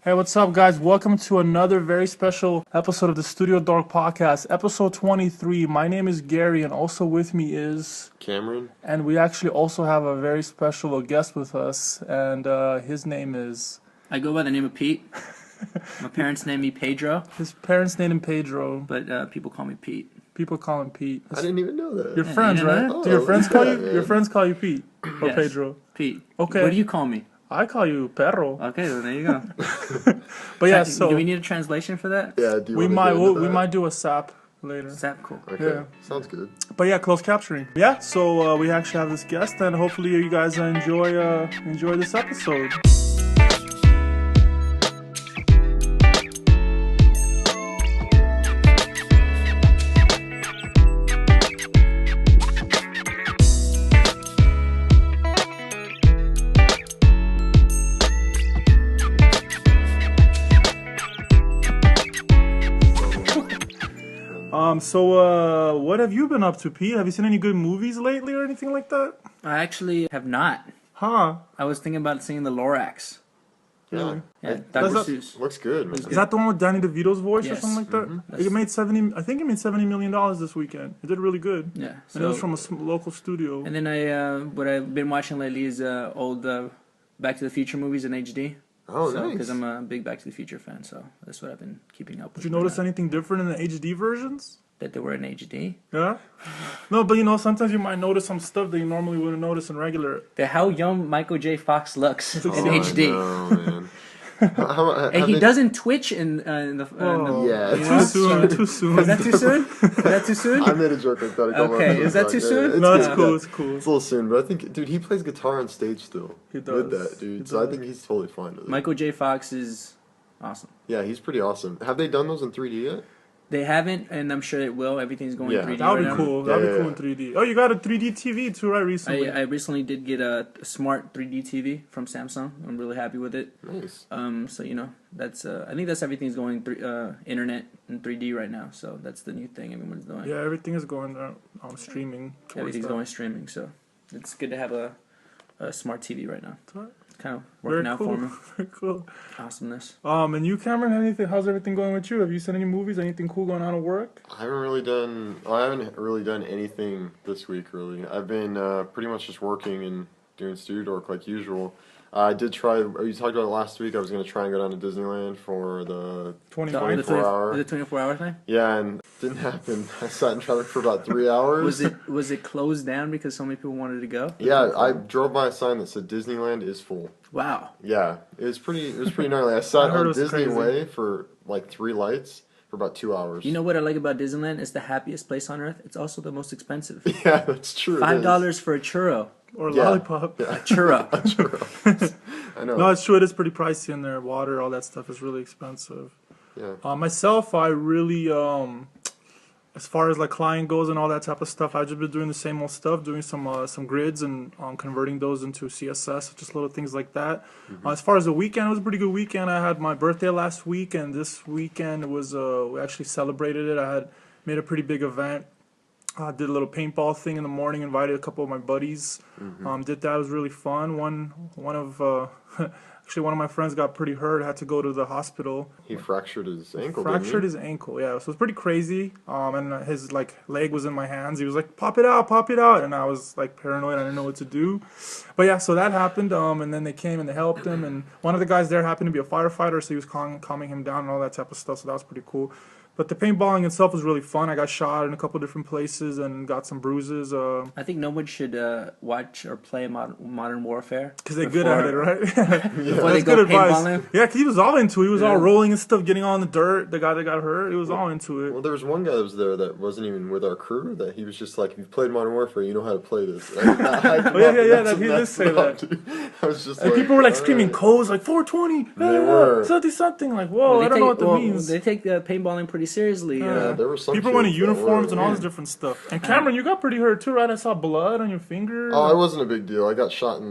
Hey, what's up, guys? Welcome to another very special episode of the StudioDork Podcast, episode 23. My name is Gary, and also with me is Cameron. And we actually also have a very special guest with us, and his name is... I go by the name of Pete. My parents named me Pedro. His parents named him Pedro. But people call me Pete. People call him Pete. I didn't even know that. Your friends, right? Oh, Do your friends call you? man. Your friends call you Pete or Yes. Pedro? Pete. Okay. What do you call me? I call you Perro. Okay, well, there you go. But yeah, so do we need a translation for that? Yeah, do you we wanna get into we that? might do a sap later. Zap, cool. Okay, Yeah. sounds good. But yeah, closed captioning. Yeah, so we actually have this guest, and hopefully you guys enjoy this episode. So what have you been up to, Pete? Have you seen any good movies lately or anything like that? I actually have not. Huh? I was thinking about seeing the Lorax. Yeah, Yeah, It Dr. That's Seuss. looks good, man. Is that the one with Danny DeVito's voice or Yes. something like that? Mm-hmm. It made 70. I think it made $70 million this weekend. It did really good. Yeah. And it was from a local studio. And then what I've been watching lately is old Back to the Future movies in HD. Oh, nice. Because I'm a big Back to the Future fan, so that's what I've been keeping up with. Did you notice anything different in the HD versions? That they were in HD? Yeah. No, but sometimes you might notice some stuff that you normally wouldn't notice in regular. How young Michael J. Fox looks in Oh, HD. Oh, man. And he doesn't twitch in the... Yeah, you Too know? soon. Too soon. Is that too soon? Is that too soon? I made a joke like that. Okay, is that too soon? No, it's Yeah. cool. It's cool. It's a little soon, but I think, dude, he plays guitar on stage still. He does. With that, dude. He So I does. think he's totally fine with it. Michael J. Fox is awesome. Yeah, he's pretty awesome. Have they done those in 3D yet? They haven't, and I'm sure it will. Everything's going Yeah. 3D That would right be now. cool. That would Yeah, be cool in 3D. Oh, you got a 3D TV too, right? Recently. I recently did get a smart 3D TV from Samsung. I'm really happy with it. Nice. So that's I think that's everything's going internet and 3D right now. So that's the new thing everyone's doing. Yeah, everything is going streaming. towards Everything's that. going streaming. So it's good to have a smart TV right now. Alright. It's kind of Very working out cool. for me. Very cool. Awesomeness. And you, Cameron, anything? How's everything going with you? Have you seen any movies? Anything cool going on at work? I haven't really done anything this week, really. I've been pretty much just working and doing StudioDork like usual. I did try, you talked about it last week, I was going to try and go down to Disneyland for the 29. 24-hour. The 24-hour thing. Yeah, and it didn't happen. I sat in traffic for about 3 hours. Was it closed down because so many people wanted to go? Yeah, I drove by a sign that said Disneyland is full. Wow. Yeah, it was pretty gnarly. I sat I heard on it was Disney crazy. Way for like 3 lights for about 2 hours. You know what I like about Disneyland? It's the happiest place on earth. It's also the most expensive. Yeah, that's true. $5 for a churro. Or Yeah. lollipop. A churro. Churro. I know. No, it's true. It is pretty pricey in there. Water, all that stuff is really expensive. Yeah. Myself, I really, as far as like client goes and all that type of stuff, I've just been doing the same old stuff, doing some grids and converting those into CSS, just little things like that. As far as the weekend, it was a pretty good weekend. I had my birthday last week, and this weekend was we actually celebrated it. I had made a pretty big event. I did a little paintball thing in the morning, invited a couple of my buddies. Did that. It was really fun. One of actually one of my friends got pretty hurt, had to go to the hospital. He fractured his ankle. Fractured his ankle, yeah. So it was pretty crazy. And his leg was in my hands. He was like, "Pop it out," and I was like paranoid. I didn't know what to do. But yeah, so that happened. And then they came and they helped him. And one of the guys there happened to be a firefighter, so he was calming him down and all that type of stuff. So that was pretty cool. But the paintballing itself was really fun. I got shot in a couple different places and got some bruises. I think no one should watch or play Modern Warfare. Because they're good at it, right? Before they That's go good advice. paintballing. Yeah, because he was all into it. He was all Yeah. rolling and stuff, getting on the dirt. The guy that got hurt, he was all into it. Well, there was one guy that was there that wasn't even with our crew. That he was just like, "If you've played Modern Warfare, you know how to play this." Oh, yeah, he did say that. I was just And like, people were like "All screaming right." codes, like 420, They were. something, like, whoa, I don't know what that means. They take paintballing pretty seriously. Yeah. There were some People went in kids that uniforms were, and all yeah. this different stuff. And Cameron, you got pretty hurt too, right? I saw blood on your finger. Oh, it wasn't a big deal. I got shot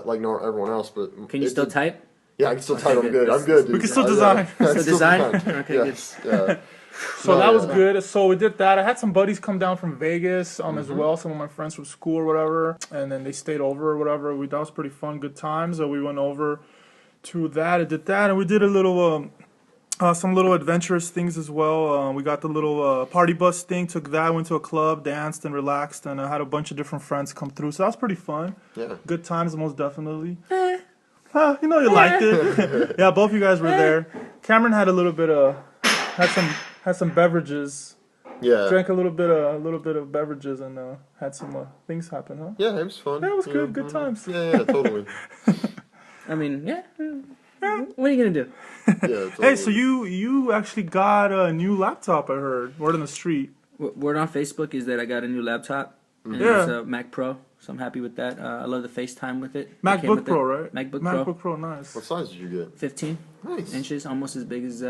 like everyone else, but Can you still type? Yeah, I can still type. I'm good. good. I'm good, dude. We can still Yeah, design. yeah. I can Still design? design. Okay, Yes. Yeah. So No, that was yeah. good. So we did that. I had some buddies come down from Vegas as well. Some of my friends from school or whatever, and then they stayed over or whatever. That was pretty fun, good times. So we went over to that. I did that, and we did a little some little adventurous things as well. We got the little party bus thing. Took that, went to a club, danced and relaxed, and I had a bunch of different friends come through. So that was pretty fun. Yeah. Good times, most definitely. You know you liked it. Yeah, both of you guys were there. Cameron had a little bit of had some beverages. Yeah. Drank a little bit of beverages and had some things happen, huh? Yeah, it was fun. Yeah, it was good. Good times. Yeah, totally. I mean, yeah. What are you gonna do? Yeah, totally. Hey, so you actually got a new laptop? I heard. Word on the street. Word on Facebook is that I got a new laptop. And Yeah. it's a Mac Pro, so I'm happy with that. I love the FaceTime with it. MacBook Pro, right? MacBook Pro. Nice. What size did you get? 15 Nice. inches, almost as big as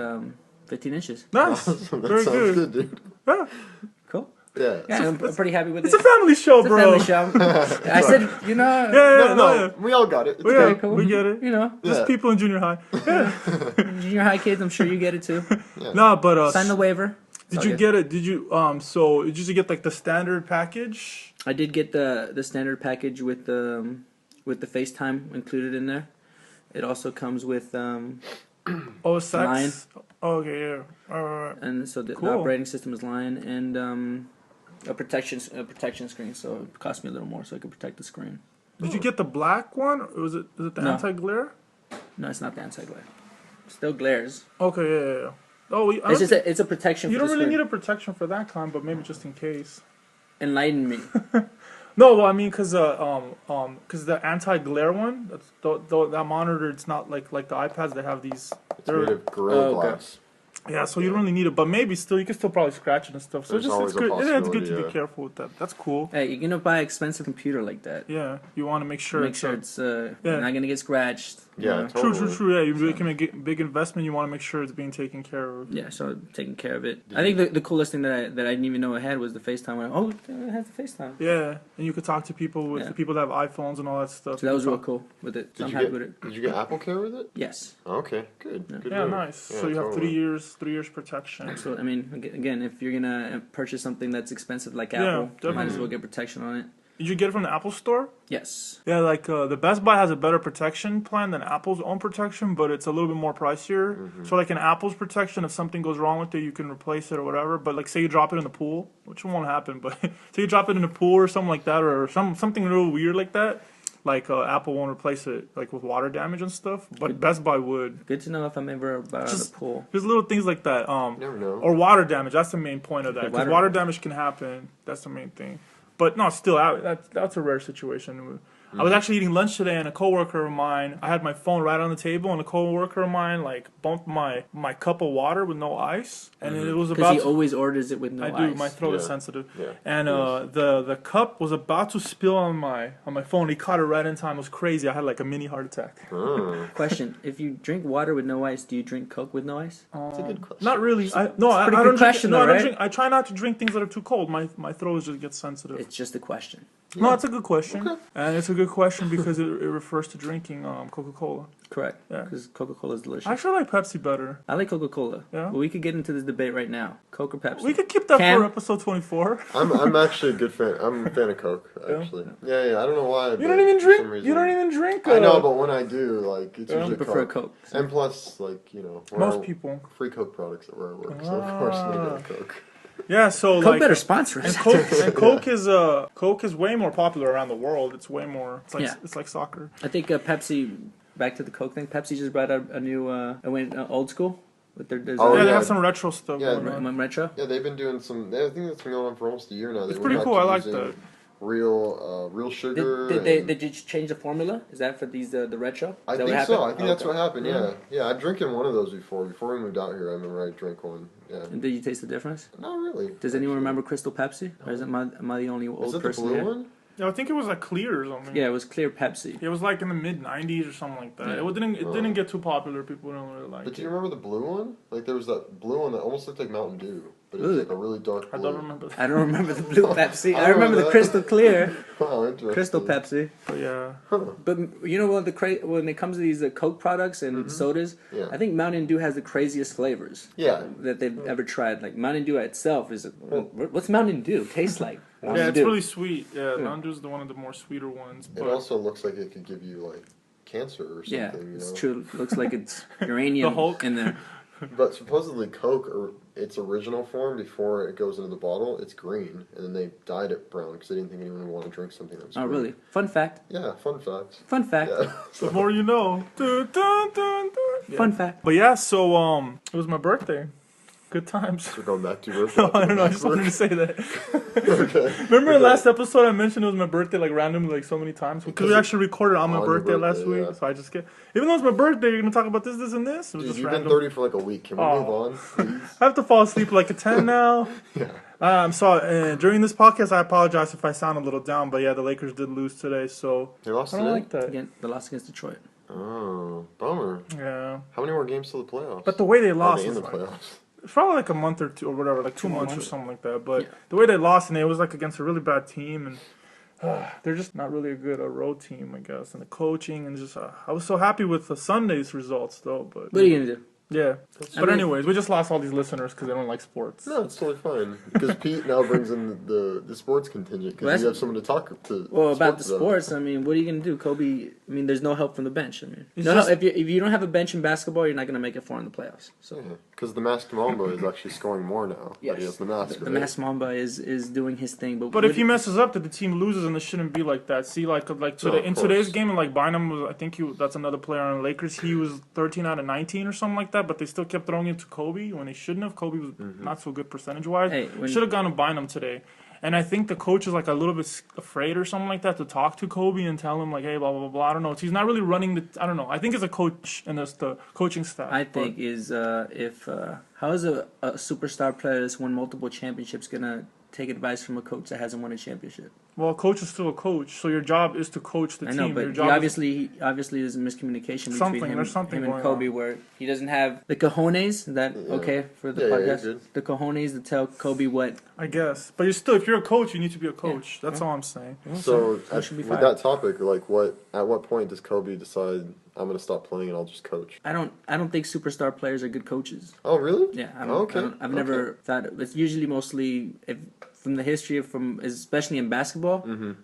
15 inches. Nice. Awesome. That Very sounds good. dude. Yeah. Cool. Yeah. Yeah, I'm pretty happy with It's it. a family show, It's a bro. family show. I said, you know, Yeah, No, we all got it. It's Yeah, good. cool. we get it. You know, Just Yeah. people in junior high. Yeah. junior high kids, I'm sure you get it too. No, but Sign the waiver. did It's you all get it? Did you so did you get like the standard package? I did get the standard package with the FaceTime included in there. It also comes with OSX. Lion. Okay, yeah. Alright. and so the Cool. operating system is Lion and a protection screen. So it cost me a little more so I could protect the screen. Did you get the black one? Or was it the No. anti-glare? No, it's not the anti-glare. Still glares. Okay, yeah. Oh, It's a protection. you for don't the really screen. need a protection for that kind, but maybe just in case. Enlighten me. No, well, I mean, cause the anti-glare one, that monitor, it's not like the iPads. They have these. It's made of Gorilla Oh, okay. Glass. Yeah, so you don't really need it, but maybe still, you can still probably scratch it and stuff. So There's always it's a good. Yeah, it's good possibility, to be yeah. careful with that. That's cool. Hey, you're gonna buy an expensive computer like that. Yeah, you want to make sure. Make sure it's yeah. not gonna get scratched. you Yeah, know. totally. True. Yeah, you're making a big investment. You want to make sure it's being taken care of. Yeah, so taking care of it. I think the coolest thing that I didn't even know I had was the FaceTime. Oh, it has the FaceTime. Yeah, and you could talk to people with Yeah. the people that have iPhones and all that stuff. So that was You real talk- cool with it. So Did I'm you happy get with it. Did you get Apple Care with it? Yes. Okay, good. Yeah. Good Yeah, move. nice. Yeah, So you have totally. 3 years protection. Absolutely. I mean, again, if you're gonna purchase something that's expensive like Yeah, Apple, you might as definitely. well get protection on it. Did you get it from the Apple Store? Yes. Yeah, like the Best Buy has a better protection plan than Apple's own protection, but it's a little bit more pricier. So like in Apple's protection, if something goes wrong with it, you can replace it or whatever. But like say you drop it in the pool, which won't happen, but say you drop it in the pool or something like that, or something real weird like that, like Apple won't replace it like with water damage and stuff, but Best Buy would. Good to know if I'm ever about Just- the pool. There's little things like that. You never know. Or water damage. That's the main point of that. Because Water- water damage can happen. That's the main thing. But no, still, that's a rare situation. I was actually eating lunch today, and a coworker of mine, I had my phone right on the table, and a coworker of mine like bumped my cup of water with no ice, and it was Because about. he always orders it with no I ice. do. My throat is Yeah. sensitive, Yeah. and the cup was about to spill on my phone. He caught it right in time. It was crazy. I had like a mini heart attack. Oh. Question: if you drink water with no ice, do you drink Coke with no ice? That's a good question. Not really. I pretty don't good drink. question, No, though, I don't right? drink. I try not to drink things that are too cold. My throat just gets sensitive. It's just a question. No, it's a good question, Okay. and it's a good question because it refers to drinking Coca-Cola. Correct. Yeah. Because Coca-Cola is delicious. I actually like Pepsi better. I like Coca-Cola. Yeah? But we could get into this debate right now. Coke or Pepsi? We could keep that Cam? for episode 24. I'm actually a good fan. I'm a fan of Coke, actually. Yeah. I don't know why. You but don't even for some drink. reason- You don't even drink. I know, but when I do, like, it's Yeah. usually I prefer Coke. Coke. And plus, like, you know, Most people. free Coke products at where I work, so of course I'm gonna Ah. get Coke. Yeah, so Coke like. better sponsor And us. Coke is way more popular around the world. It's way more. It's like Yeah. it's like soccer. I think Pepsi, back to the Coke thing, Pepsi just brought out a new, old school with their design. Oh, yeah, they yeah. have some retro stuff Yeah, going on. Retro? Yeah, they've been doing some. I think that's been going on for almost a year now. They It's went pretty back cool. to I like using that. Real sugar. Did you change the formula? Is that for these the retro? I Is that think what so. happened? I think that's Okay. what happened. Yeah. I've drinking one of those before. Before we moved out here, I remember I drank one. Yeah. And did you taste the difference? Not really. Does anyone remember Crystal Pepsi? Or am I the only old Is it the person blue here? one? Yeah, I think it was like clear or something. Yeah, it was clear Pepsi. It was like in the mid '90s or something like that. Yeah. It didn't get too popular. People don't really like But it. do you remember the blue one? Like there was that blue one that almost looked like Mountain Dew, but it was Ooh. like a really dark I blue. don't remember that. I don't remember the blue Pepsi. I I remember the remember crystal clear Wow, interesting. Crystal Pepsi. But yeah. But you know what? When it comes to these Coke products and sodas, Yeah. I think Mountain Dew has the craziest flavors. Yeah. That they've ever tried. Like Mountain Dew itself is. What's Mountain Dew taste like? Yeah, it's really sweet. Yeah, Mountain Dew is one of the more sweeter ones. It But also looks like it could give you like cancer or something. Yeah, you it's know? true. It looks like it's uranium The Hulk. in there. But supposedly Coke, or its original form before it goes into the bottle, it's green, and then they dyed it brown because they didn't think anyone would want to drink something that was Oh, green. really? Fun fact. Yeah, fun fact. Fun fact. Yeah. The more you know. Dun, dun, dun, dun. Yeah. Fun fact. But yeah, so it was my birthday. Good times. We're going back to your birthday. No, I don't know. I just wanted to say that. Okay. Remember the last episode I mentioned it was my birthday like randomly like so many times because we actually recorded on my On your birthday last birthday, week. yeah. So I just get even though it's my birthday, you're gonna talk about this, and this. It was Dude, just you've random. been 30 for like a week. Can we move on, please? I have to fall asleep like at 10 now. Yeah. I'm sorry. During this podcast, I apologize if I sound a little down, but yeah, the Lakers did lose today, so They lost I today? don't like that. Again, the loss against Detroit. Oh, bummer. Yeah, How many more games till the playoffs? but the way they Are lost they in was the like, playoffs? it's probably like a month or two or whatever, like 2 months or months. something like that. But Yeah. the way they lost, and it was like against a really bad team, and they're just not really a good road team, I guess. And the coaching, and just I was so happy with the Sunday's results though. But What are you gonna do? yeah, I but mean- anyways, we just lost all these listeners because they don't like sports. No, it's totally fine. Because Pete now brings in the sports contingent Well, because you that's- have someone to talk to. Well, about the about. sports, I mean, what are you gonna do, Kobe? I mean, there's no help from the bench. I mean, It's no just- help. If you don't have a bench in basketball, you're not gonna make it far in the playoffs. So Because the masked Mamba is actually scoring more now. Yes. That he has the mask. the right? Masked Mamba is doing his thing. But But if he messes up, that the team loses, and it shouldn't be like that. See, like today, of in today's course. game, and like Bynum was, I think that's another player on the Lakers. He was 13 out of 19 or something like that, but they still kept throwing it to Kobe when they shouldn't have. Kobe was not so good percentage wise. Hey, when- Should have gone to Bynum today. And I think the coach is like a little bit afraid or something like that to talk to Kobe and tell him like, hey, blah blah blah. Blah. I don't know. He's not really running the. I don't know. I think it's a coach and it's the coaching staff. I but- think is how is a superstar player that's won multiple championships gonna take advice from a coach that hasn't won a championship? Well, a coach is still a coach, so your job is to coach the I team. know, Your but job is obviously there's a miscommunication Something, between there's something him and going Kobe on. where he doesn't have the cojones. That Yeah. okay for the Yeah, yeah, podcast? you're good. The cojones to tell Kobe what. I guess, but you're still, if you're a coach, you need to be a coach. That's all I'm saying. So He should be with fired. that topic, like at what point does Kobe decide I'm going to stop playing and I'll just coach? I don't think superstar players are good coaches. Oh, really? Yeah, Okay. I've never thought it's usually mostly from the history especially in basketball,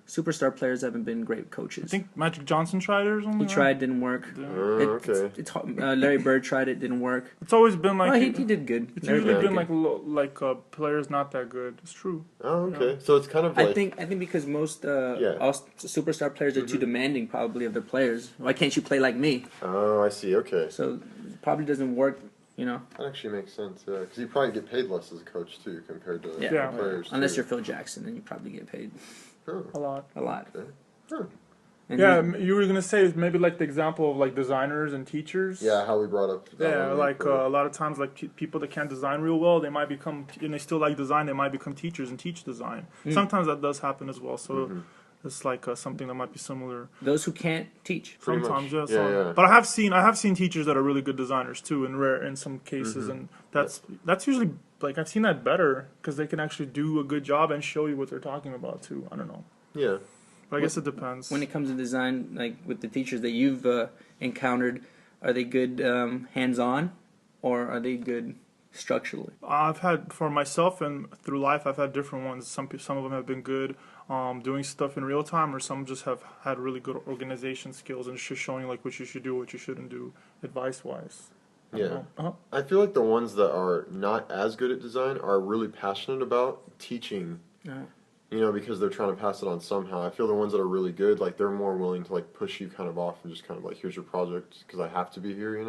superstar players haven't been great coaches. I think Magic Johnson tried it or something. He right? tried, didn't work. Okay. It's Larry Bird tried it, didn't work. It's always been like Well, he did good. it's Larry usually Bird been did good. like players not that good. It's true. Oh, okay. So it's kind of like... I think because most Yeah. all superstar players are too demanding probably of their players. Why can't you play like me? Oh, I see. Okay. So it probably doesn't work. You know, That actually makes sense, yeah. Because you probably get paid less as a coach, too, compared to Yeah. players. unless too. you're Phil Jackson, then you probably get paid Oh, A lot. a lot. okay. Huh. And Yeah, he- you were gonna say maybe like the example of like designers and teachers. Yeah, how we brought up... that Yeah, one like really quick. a lot of times, like people that can't design real well, they might become, and they still like design, they might become teachers and teach design. Sometimes that does happen as well. So it's like something that might be similar. those who can't teach. Pretty Sometimes, much. yeah, Yeah, some. yeah. But I have seen teachers that are really good designers too, in some cases, and that's usually like I've seen that better because they can actually do a good job and show you what they're talking about too. I don't know, Yeah. but I guess it depends. When it comes to design, like with the teachers that you've encountered, are they good hands-on, or are they good structurally? I've had for myself and through life, I've had different ones. Some of them have been good doing stuff in real time, or some just have had really good organization skills and just showing like what you should do, what you shouldn't do, advice wise. Yeah. Uh-huh. I feel like the ones that are not as good at design are really passionate about teaching, because they're trying to pass it on somehow. I feel the ones that are really good, like they're more willing to like push you kind of off and just kind of like, here's your project because I have to be here.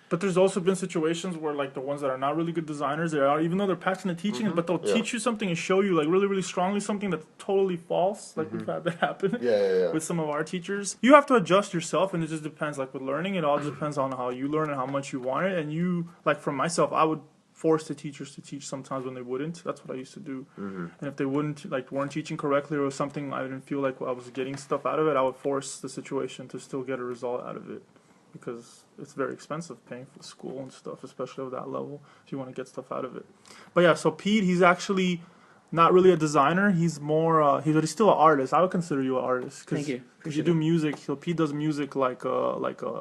But there's also been situations where like the ones that are not really good designers, they are, even though they're passionate teaching it, but they'll Yeah. teach you something and show you like really, really strongly something that's totally false. Like we've had that happen. Yeah. With some of our teachers, you have to adjust yourself, and it just depends. Like with learning, it all depends on how you learn and how much you want it. And you, like for myself, I would force the teachers to teach sometimes when they wouldn't. That's what I used to do. And if they weren't teaching correctly or something, I didn't feel like I was getting stuff out of it, I would force the situation to still get a result out of it. Because it's very expensive paying for school and stuff, especially at that level, if you want to get stuff out of it. But yeah, so Pete, he's actually not really a designer. He's more, he's still an artist. I would consider you an artist. Thank you. Because you do music. So Pete does music like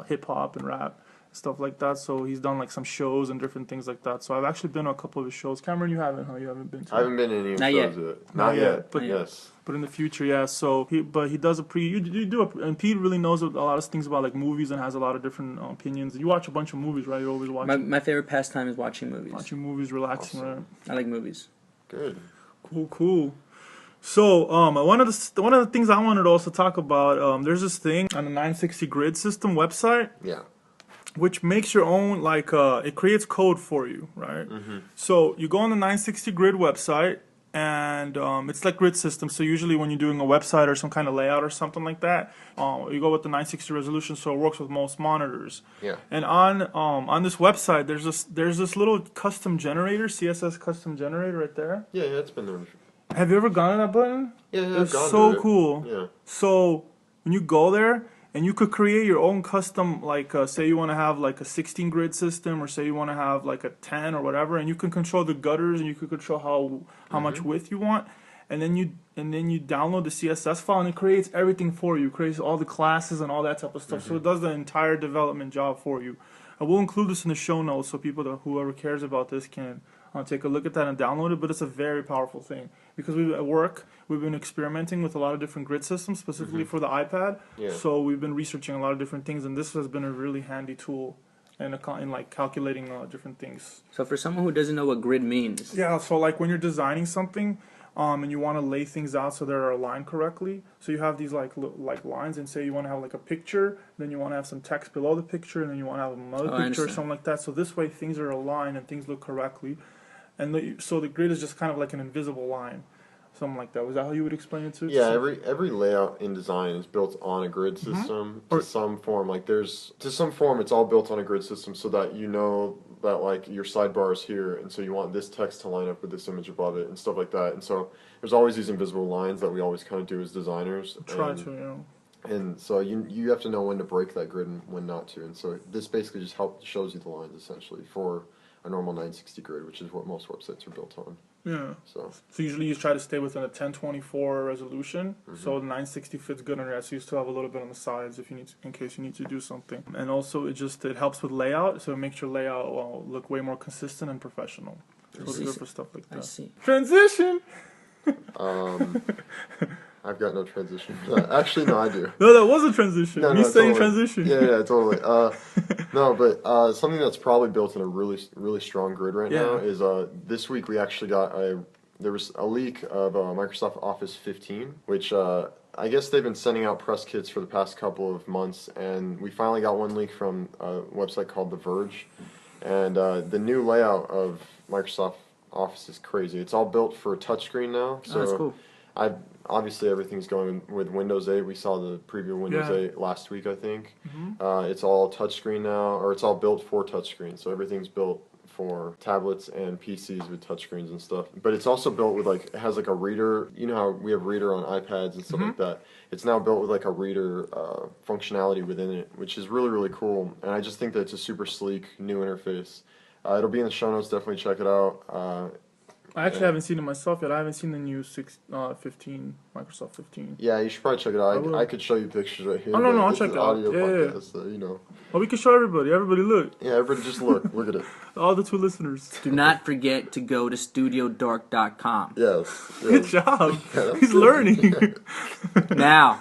hip hop and rap. stuff like that. So he's done like some shows and different things like that. So I've actually been to a couple of his shows. Cameron, you haven't, huh? You haven't been to? I haven't been to any of Not shows yet. yet. Not yet. But yes. But in the future, yeah. So he does you do and Pete really knows a lot of things about like movies and has a lot of different opinions. You watch a bunch of movies, right? You always watch. My favorite pastime is watching movies. Watching movies, relaxing, Awesome. right? I like movies. Good. Cool. So, one of the things I wanted to also talk about, there's this thing on the 960 Grid System website, Yeah. which makes your own, like, it creates code for you, right? Mm-hmm. So, you go on the 960 Grid website, and it's like grid system. So, usually when you're doing a website or some kind of layout or something like that, you go with the 960 resolution, so it works with most monitors. Yeah. And on this website, there's this little custom generator, CSS custom generator right there. Yeah, it's been there. Have you ever gone to that button? Yeah, It's so cool. Yeah. So when you go there and you could create your own custom, like say you want to have like a 16 grid system, or say you want to have like a 10 or whatever, and you can control the gutters and you can control how much width you want, and then you download the CSS file and it creates everything for you. It creates all the classes and all that type of stuff. So it does the entire development job for you. I will include this in the show notes so whoever cares about this can take a look at that and download it. But it's a very powerful thing because at work we've been experimenting with a lot of different grid systems specifically for the iPad. Yeah. So we've been researching a lot of different things, and this has been a really handy tool in like calculating different things. So for someone who doesn't know what grid means, Yeah. So like when you're designing something. And you want to lay things out so they're aligned correctly. So you have these like lines, and say you want to have like a picture, then you want to have some text below the picture, and then you want to have another picture or something like that. So this way things are aligned and things look correctly. And so the grid is just kind of like an invisible line, something like that. Was that how you would explain it to? Yeah, every layout in design is built on a grid system to some form. Like to some form, it's all built on a grid system so that you know that like your sidebar is here, and so you want this text to line up with this image above it and stuff like that. And so there's always these invisible lines that we always kind of do as designers. And so you have to know when to break that grid and when not to. And so this basically just shows you the lines essentially for a normal 960 grid, which is what most websites are built on. Yeah. So usually you try to stay within a 1024 resolution, so the 960 fits good under that. So you still have a little bit on the sides if you need in case you need to do something. And also it helps with layout, so it makes your layout look way more consistent and professional. So it's good for stuff like that. I see. Transition. I've got no transition for that. Actually, no, I do. No, that was a transition. No, Me saying totally. transition. Yeah, totally. No, but something that's probably built in a really strong grid right now is this week we actually got there was a leak of Microsoft Office 15, which I guess they've been sending out press kits for the past couple of months, and we finally got one leak from a website called The Verge, and the new layout of Microsoft Office is crazy. It's all built for touchscreen now. So that's cool. Obviously everything's going with Windows 8. We saw the preview of Windows 8 last week, I think. It's all touchscreen now, or it's all built for touchscreen. So everything's built for tablets and PCs with touchscreens and stuff. But it's also built with it has like a reader. You know how we have reader on iPads and stuff like that. It's now built with like a reader functionality within it, which is really cool. And I just think that it's a super sleek new interface. It'll be in the show notes. Definitely check it out. I actually haven't seen it myself yet. I haven't seen the new 15, Microsoft 15. Yeah, you should probably check it out. I could show you pictures right here. Oh, no, I'll check it out. Podcast, so, you know. Oh, we can show everybody. Everybody look. Yeah, everybody just look. Look at it. All the 2 listeners. Do not forget to go to StudioDork.com. Yes. Good job. He's learning. Now,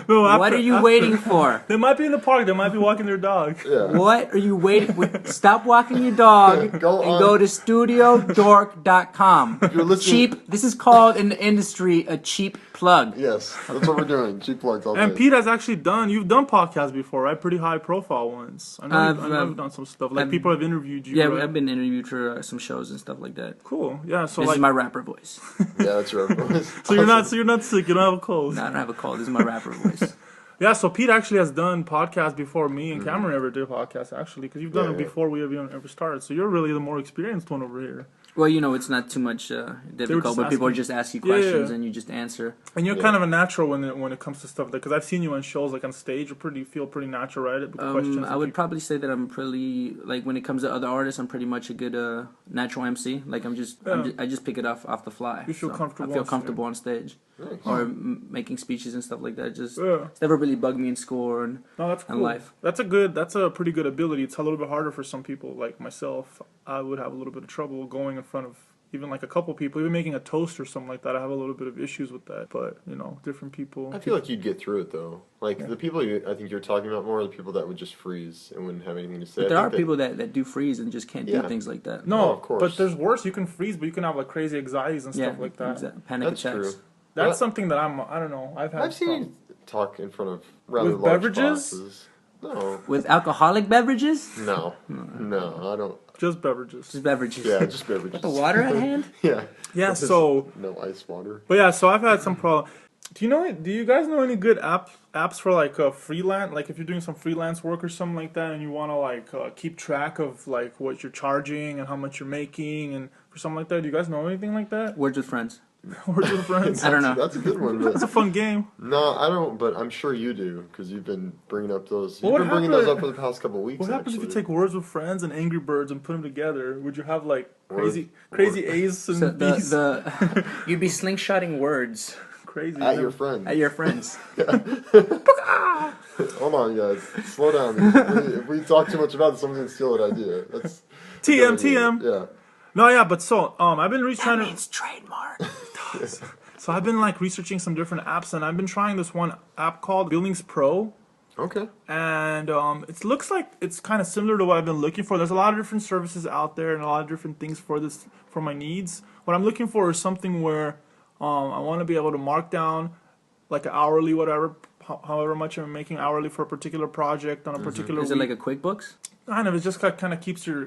what are you waiting for? They might be in the park. They might be walking their dog. Yeah. What are you waiting for? Stop walking your dog go to StudioDork.com. You're listening. Cheap. This is called in the industry a cheap plug. Yes, that's what we're doing. Cheap plugs all day. And Pete has actually you've done podcasts before, right? Pretty high profile ones. I know you've done some stuff. Like people have interviewed you. Yeah, right? I've been interviewed for some shows and stuff like that. Cool. Yeah. So This is my rapper voice. Yeah, that's your voice. So you're not sick. You don't have a cold. No, I don't have a cold. This is my rapper voice. Yeah, so Pete actually has done podcasts before me and Cameron ever did podcasts, actually, because you've done it before we even ever started. So you're really the more experienced one over here. Well, it's not too much difficult, but people just ask you questions and you just answer. And you're kind of a natural when it comes to stuff like, because I've seen you on shows like on stage. You feel pretty natural, right? With questions. I would probably say that I'm pretty when it comes to other artists, I'm pretty much a good natural MC. Like I just pick it off the fly. You feel comfortable. I feel comfortable on stage. Nice. or making speeches and stuff like that. Just Yeah. it's never really bugged me in school or in No, that's cool. life. That's a pretty good ability. It's a little bit harder for some people, like myself. I would have a little bit of trouble going in front of even like a couple people, even making a toast or something like that. I have a little bit of issues with that, but different people. I feel like you'd get through it though. Like Yeah. the people I think you're talking about more are the people that would just freeze and wouldn't have anything to say. But there I are think people that do freeze and just can't Yeah. do things like that. No, Oh, of course. but there's worse. You can freeze, but you can have like crazy anxieties and Yeah, stuff like that. panic That's attacks. true. That's Well, something that I don't know. I've seen you talk in front of rather With large beverages? classes. No, With alcoholic beverages? no, I don't. just beverages. Just beverages. Yeah, just beverages. With the water at hand? Yeah. Yeah, Just so no ice water. but yeah, so I've had some problem. Do you guys know any good apps for like freelance? Like if you're doing some freelance work or something like that, and you want to like keep track of like what you're charging and how much you're making, and for something like that. Do you guys know anything like that? Words with friends. Words with friends. I don't know. That's a good one. It's But a fun game. no, I don't. But I'm sure you do because you've been bringing up those. Well, You've what been bringing those happened- up for the past couple of weeks. What happens if you actually. take Words with Friends and Angry Birds and put them together? Would you have like crazy Word- A's and So B's? you'd be slingshotting words Crazy. at your friend? at your friends. Hold on, guys. Slow down. If we talk too much about it, someone's gonna steal that idea. That's TM, TM. Yeah. No, yeah, but so I've been trying to. It's trademark. So I've been like researching some different apps, and I've been trying this one app called Billings Pro, Okay. and it looks like it's kind of similar to what I've been looking for. There's a lot of different services out there and a lot of different things for my needs. What I'm looking for is something where I want to be able to mark down like an hourly, whatever, however much I'm making hourly for a particular project on a particular Is week. it like a QuickBooks? Kind of, it just kind of keeps your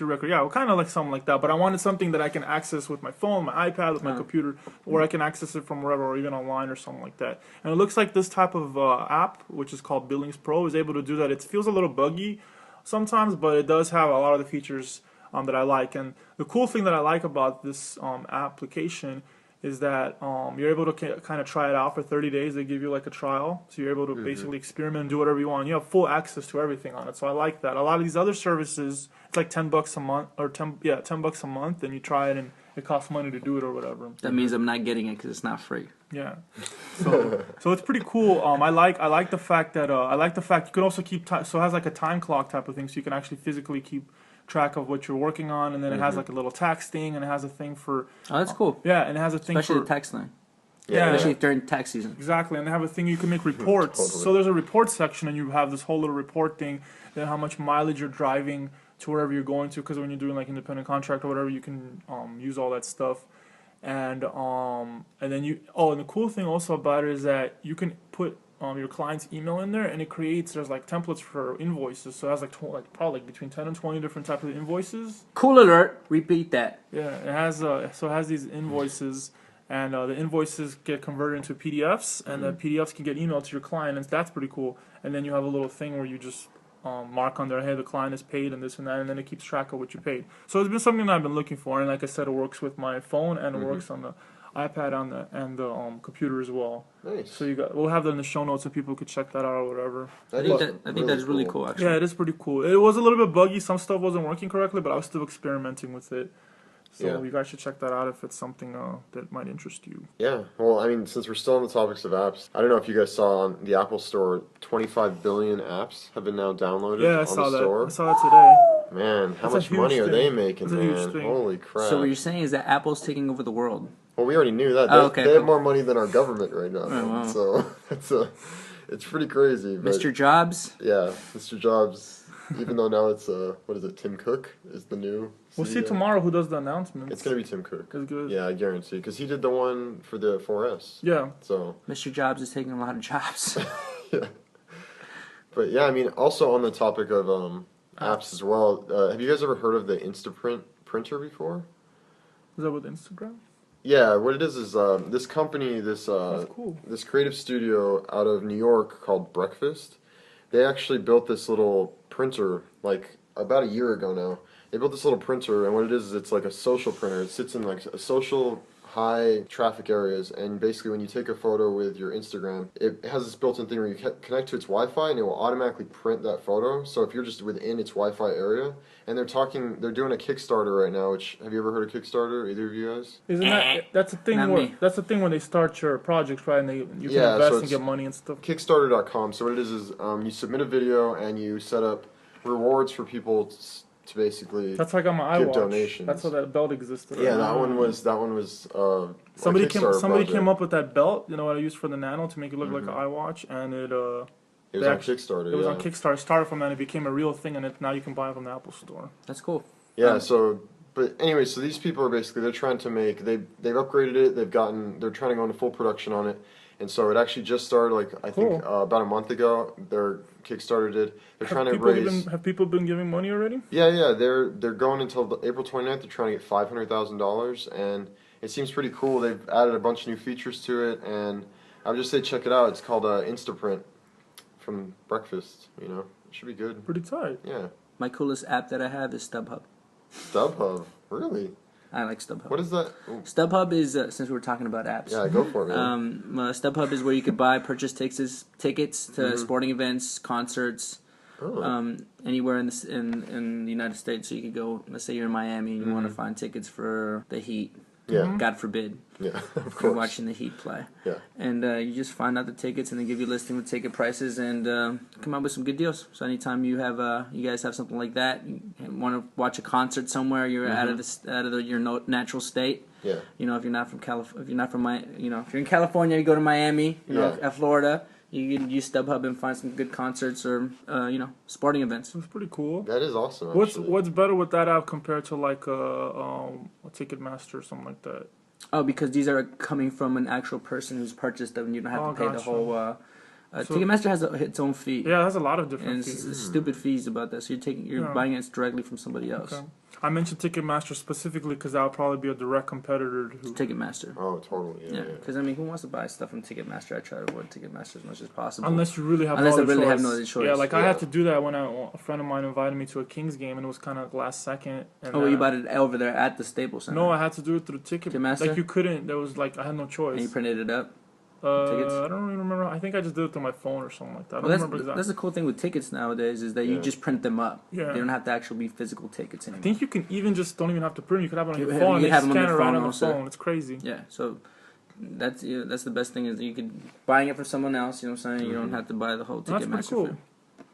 record. Yeah, well, kind of like something like that. But I wanted something that I can access with my phone, my iPad, with my computer, or I can access it from wherever, or even online or something like that. And it looks like this type of app, which is called Billings Pro, is able to do that. It feels a little buggy sometimes, but it does have a lot of the features that I like. And the cool thing that I like about this application is that you're able to kind of try it out for 30 days. They give you like a trial, so you're able to basically experiment and do whatever you want. You have full access to everything on it, so I like that. A lot of these other services, it's like $10 a month, or $10 a month, and you try it and it costs money to do it or whatever. That means I'm not getting it because it's not free. Yeah, so it's pretty cool. I like the fact that you can also keep time. So it has like a time clock type of thing, so you can actually physically keep track of what you're working on, and then it has like a little tax thing, and it has a thing for Oh, that's cool. yeah, and it has a thing Especially for the tax line. yeah. Especially during tax season. Exactly, and they have a thing you can make reports. Totally. So there's a report section, and you have this whole little report thing, then how much mileage you're driving to wherever you're going to, because when you're doing like independent contract or whatever, you can use all that stuff, and then and the cool thing also about it is that you can put your client's email in there, and there's like templates for invoices, so it has probably between 10 and 20 different types of invoices. Cool alert. Repeat that. Yeah, it has these invoices, and the invoices get converted into PDFs, and the PDFs can get emailed to your client, and that's pretty cool. And then you have a little thing where you just mark on there, hey, the client is paid, and this and that, and then it keeps track of what you paid. So it's been something that I've been looking for, and like I said, it works with my phone, and it works on the iPad and the computer as well. Nice. So we'll have that in the show notes so people could check that out or whatever. I think that is really cool, actually. Yeah, it is pretty cool. It was a little bit buggy. Some stuff wasn't working correctly, but I was still experimenting with it. So Yeah. you guys should check that out if it's something that might interest you. Yeah. Well, I mean, since we're still on the topics of apps, I don't know if you guys saw on the Apple Store, 25 billion apps have been now downloaded Yeah, I on saw the that. store. I saw that today. Man, how That's a much huge money are thing. they making, That's a huge man? thing. Holy crap. So what you're saying is that Apple's taking over the world. Well, we already knew that. Oh, okay, they have cool. more money than our government right now. Oh, wow. So it's pretty crazy. But Mr. Jobs? yeah, Mr. Jobs, even though now it's, what is it, Tim Cook is the new We'll see CEO. tomorrow who does the announcements. It's going to be Tim Cook. It's good. Yeah, I guarantee. Because he did the one for the 4S. Yeah. So, Mr. Jobs is taking a lot of jobs. yeah. But yeah, I mean, also on the topic of apps as well, have you guys ever heard of the Instaprint printer before? Is that with Instagram? Yeah, what it is this company, That's cool. this creative studio out of New York called Breakfast, they actually built this little printer like about a year ago now. They built this little printer, and what it is it's like a social printer. It sits in like a social high traffic areas, and basically when you take a photo with your Instagram, it has this built-in thing where you connect to its Wi-Fi and it will automatically print that photo. So if you're just within its Wi-Fi area, and they're doing a Kickstarter right now, which, have you ever heard of Kickstarter, either of you guys? Isn't that's the thing Not where me. that's the thing when they start your projects, right? And you can Yeah, invest so and get money and stuff. Kickstarter.com. So what it is you submit a video and you set up rewards for people to basically That's how I got my give iWatch. donations. That's how that belt existed. Yeah, right? that one was a Somebody Kickstarter came up with that belt, you know what I used for the Nano to make it look like an iWatch, and It was they on actually- Kickstarter. it was yeah. on Kickstarter. Started from that, and it became a real thing, and now you can buy it from the Apple Store. That's cool. Yeah. But anyway, so these people are basically they're trying to make they've upgraded it. They're trying to go into full production on it, and so it actually just started I think about a month ago. Their Kickstarter did. They're trying to raise. Have people been giving money already? Yeah. They're going until April 29th. They're trying to get $500,000, and it seems pretty cool. They've added a bunch of new features to it, and I would just say check it out. It's called Instaprint from breakfast. You know, it should be good. Pretty tight. Yeah. My coolest app that I have is StubHub. StubHub, really? I like StubHub. What is that? Ooh. StubHub is, since we're talking about apps. Yeah, go for it, man. StubHub is where you could purchase tickets to sporting events, concerts, anywhere in the United States. So you could go, let's say you're in Miami and you want to find tickets for the Heat. Yeah. God forbid. Yeah, of course. You're watching the Heat play. Yeah. And you just find out the tickets and they give you a listing with ticket prices and come up with some good deals. So anytime you guys have something like that, you want to watch a concert somewhere, you're out of your natural state. Yeah. You know, if you're not from if you're in California, you go to Miami, at Florida, you can use StubHub and find some good concerts or sporting events. It's pretty cool. That is awesome. What's better with that app compared to like a Ticketmaster or something like that? Oh, because these are coming from an actual person who's purchased them, and you don't have to pay the whole. Ticketmaster has its own fee. Yeah, it has a lot of different and fees. it's stupid fees about that. So you're buying it directly from somebody else. Okay. I mentioned Ticketmaster specifically because that would probably be a direct competitor to Ticketmaster. Oh, totally. Yeah. Because I mean, who wants to buy stuff from Ticketmaster? I try to avoid Ticketmaster as much as possible. Unless you really have have no choice. other choice. Yeah, like I had to do that when a friend of mine invited me to a Kings game, and it was kind of last second. And you bought it over there at the Staples Center? No, I had to do it through Ticketmaster. Like you couldn't. There was I had no choice. And you printed it up. Tickets? I don't even remember. I think I just did it through my phone or something like that. I don't remember exactly. That's the cool thing with tickets nowadays is that you just print them up. Yeah. They don't have to actually be physical tickets anymore. I think you can even don't even have to print. You can have it on your You phone. can And have they them on scan your it right phone on the also. phone. It's crazy. Yeah. So that's the best thing is that you could buying it from someone else. You know what I'm saying? You don't have to buy the whole That's Ticketmaster. pretty cool. fee.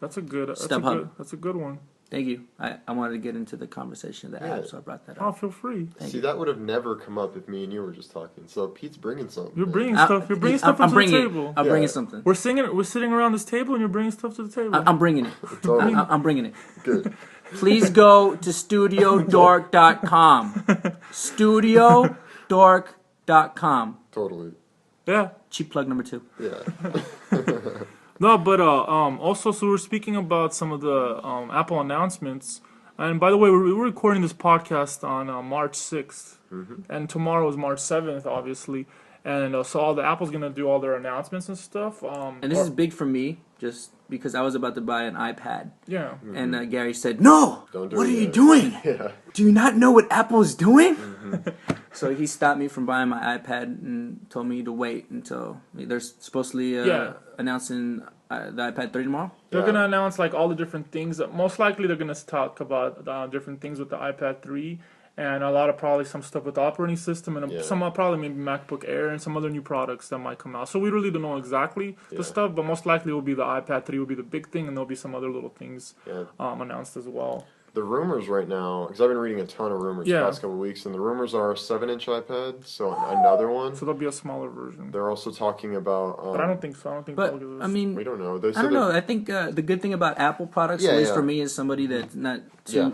That's a good. StubHub. That's a good one. Thank you. I wanted to get into the conversation of the app, so I brought that Oh, up. feel free. See, that would have never come up if me and you were just talking. So Pete's bringing something. You're man. bringing stuff. You're bringing stuff to the table. I'm bringing something. We're sitting around this table, and you're bringing stuff to the table. I'm bringing it. Totally. I'm bringing it. Good. Please go to StudioDork.com. StudioDork.com. Totally. Yeah. Cheap plug number 2. Yeah. No, but also, so we're speaking about some of the Apple announcements. And by the way, we're recording this podcast on March 6th. And tomorrow is March 7th, obviously. And so all the Apple's going to do all their announcements and stuff. And this is big for me, just because I was about to buy an iPad. Yeah. And Gary said, "No! Don't do What it are you yet." doing? Yeah. Do you not know what Apple's doing?" So he stopped me from buying my iPad and told me to wait until they're supposedly announcing the iPad 3 tomorrow. They're going to announce like all the different things. Most likely they're going to talk about different things with the iPad 3 and a lot of probably some stuff with the operating system and some probably maybe MacBook Air and some other new products that might come out. So we really don't know exactly the stuff, but most likely it will be the iPad 3 will be the big thing and there'll be some other little things announced as well. The rumors right now, because I've been reading a ton of rumors the past couple of weeks, and the rumors are a 7-inch iPad, so another one. So there'll be a smaller version. They're also talking about... but I don't think so. I don't think But, they'll give us. I mean, we don't know. I don't know. I think the good thing about Apple products, at least for me as somebody that's not too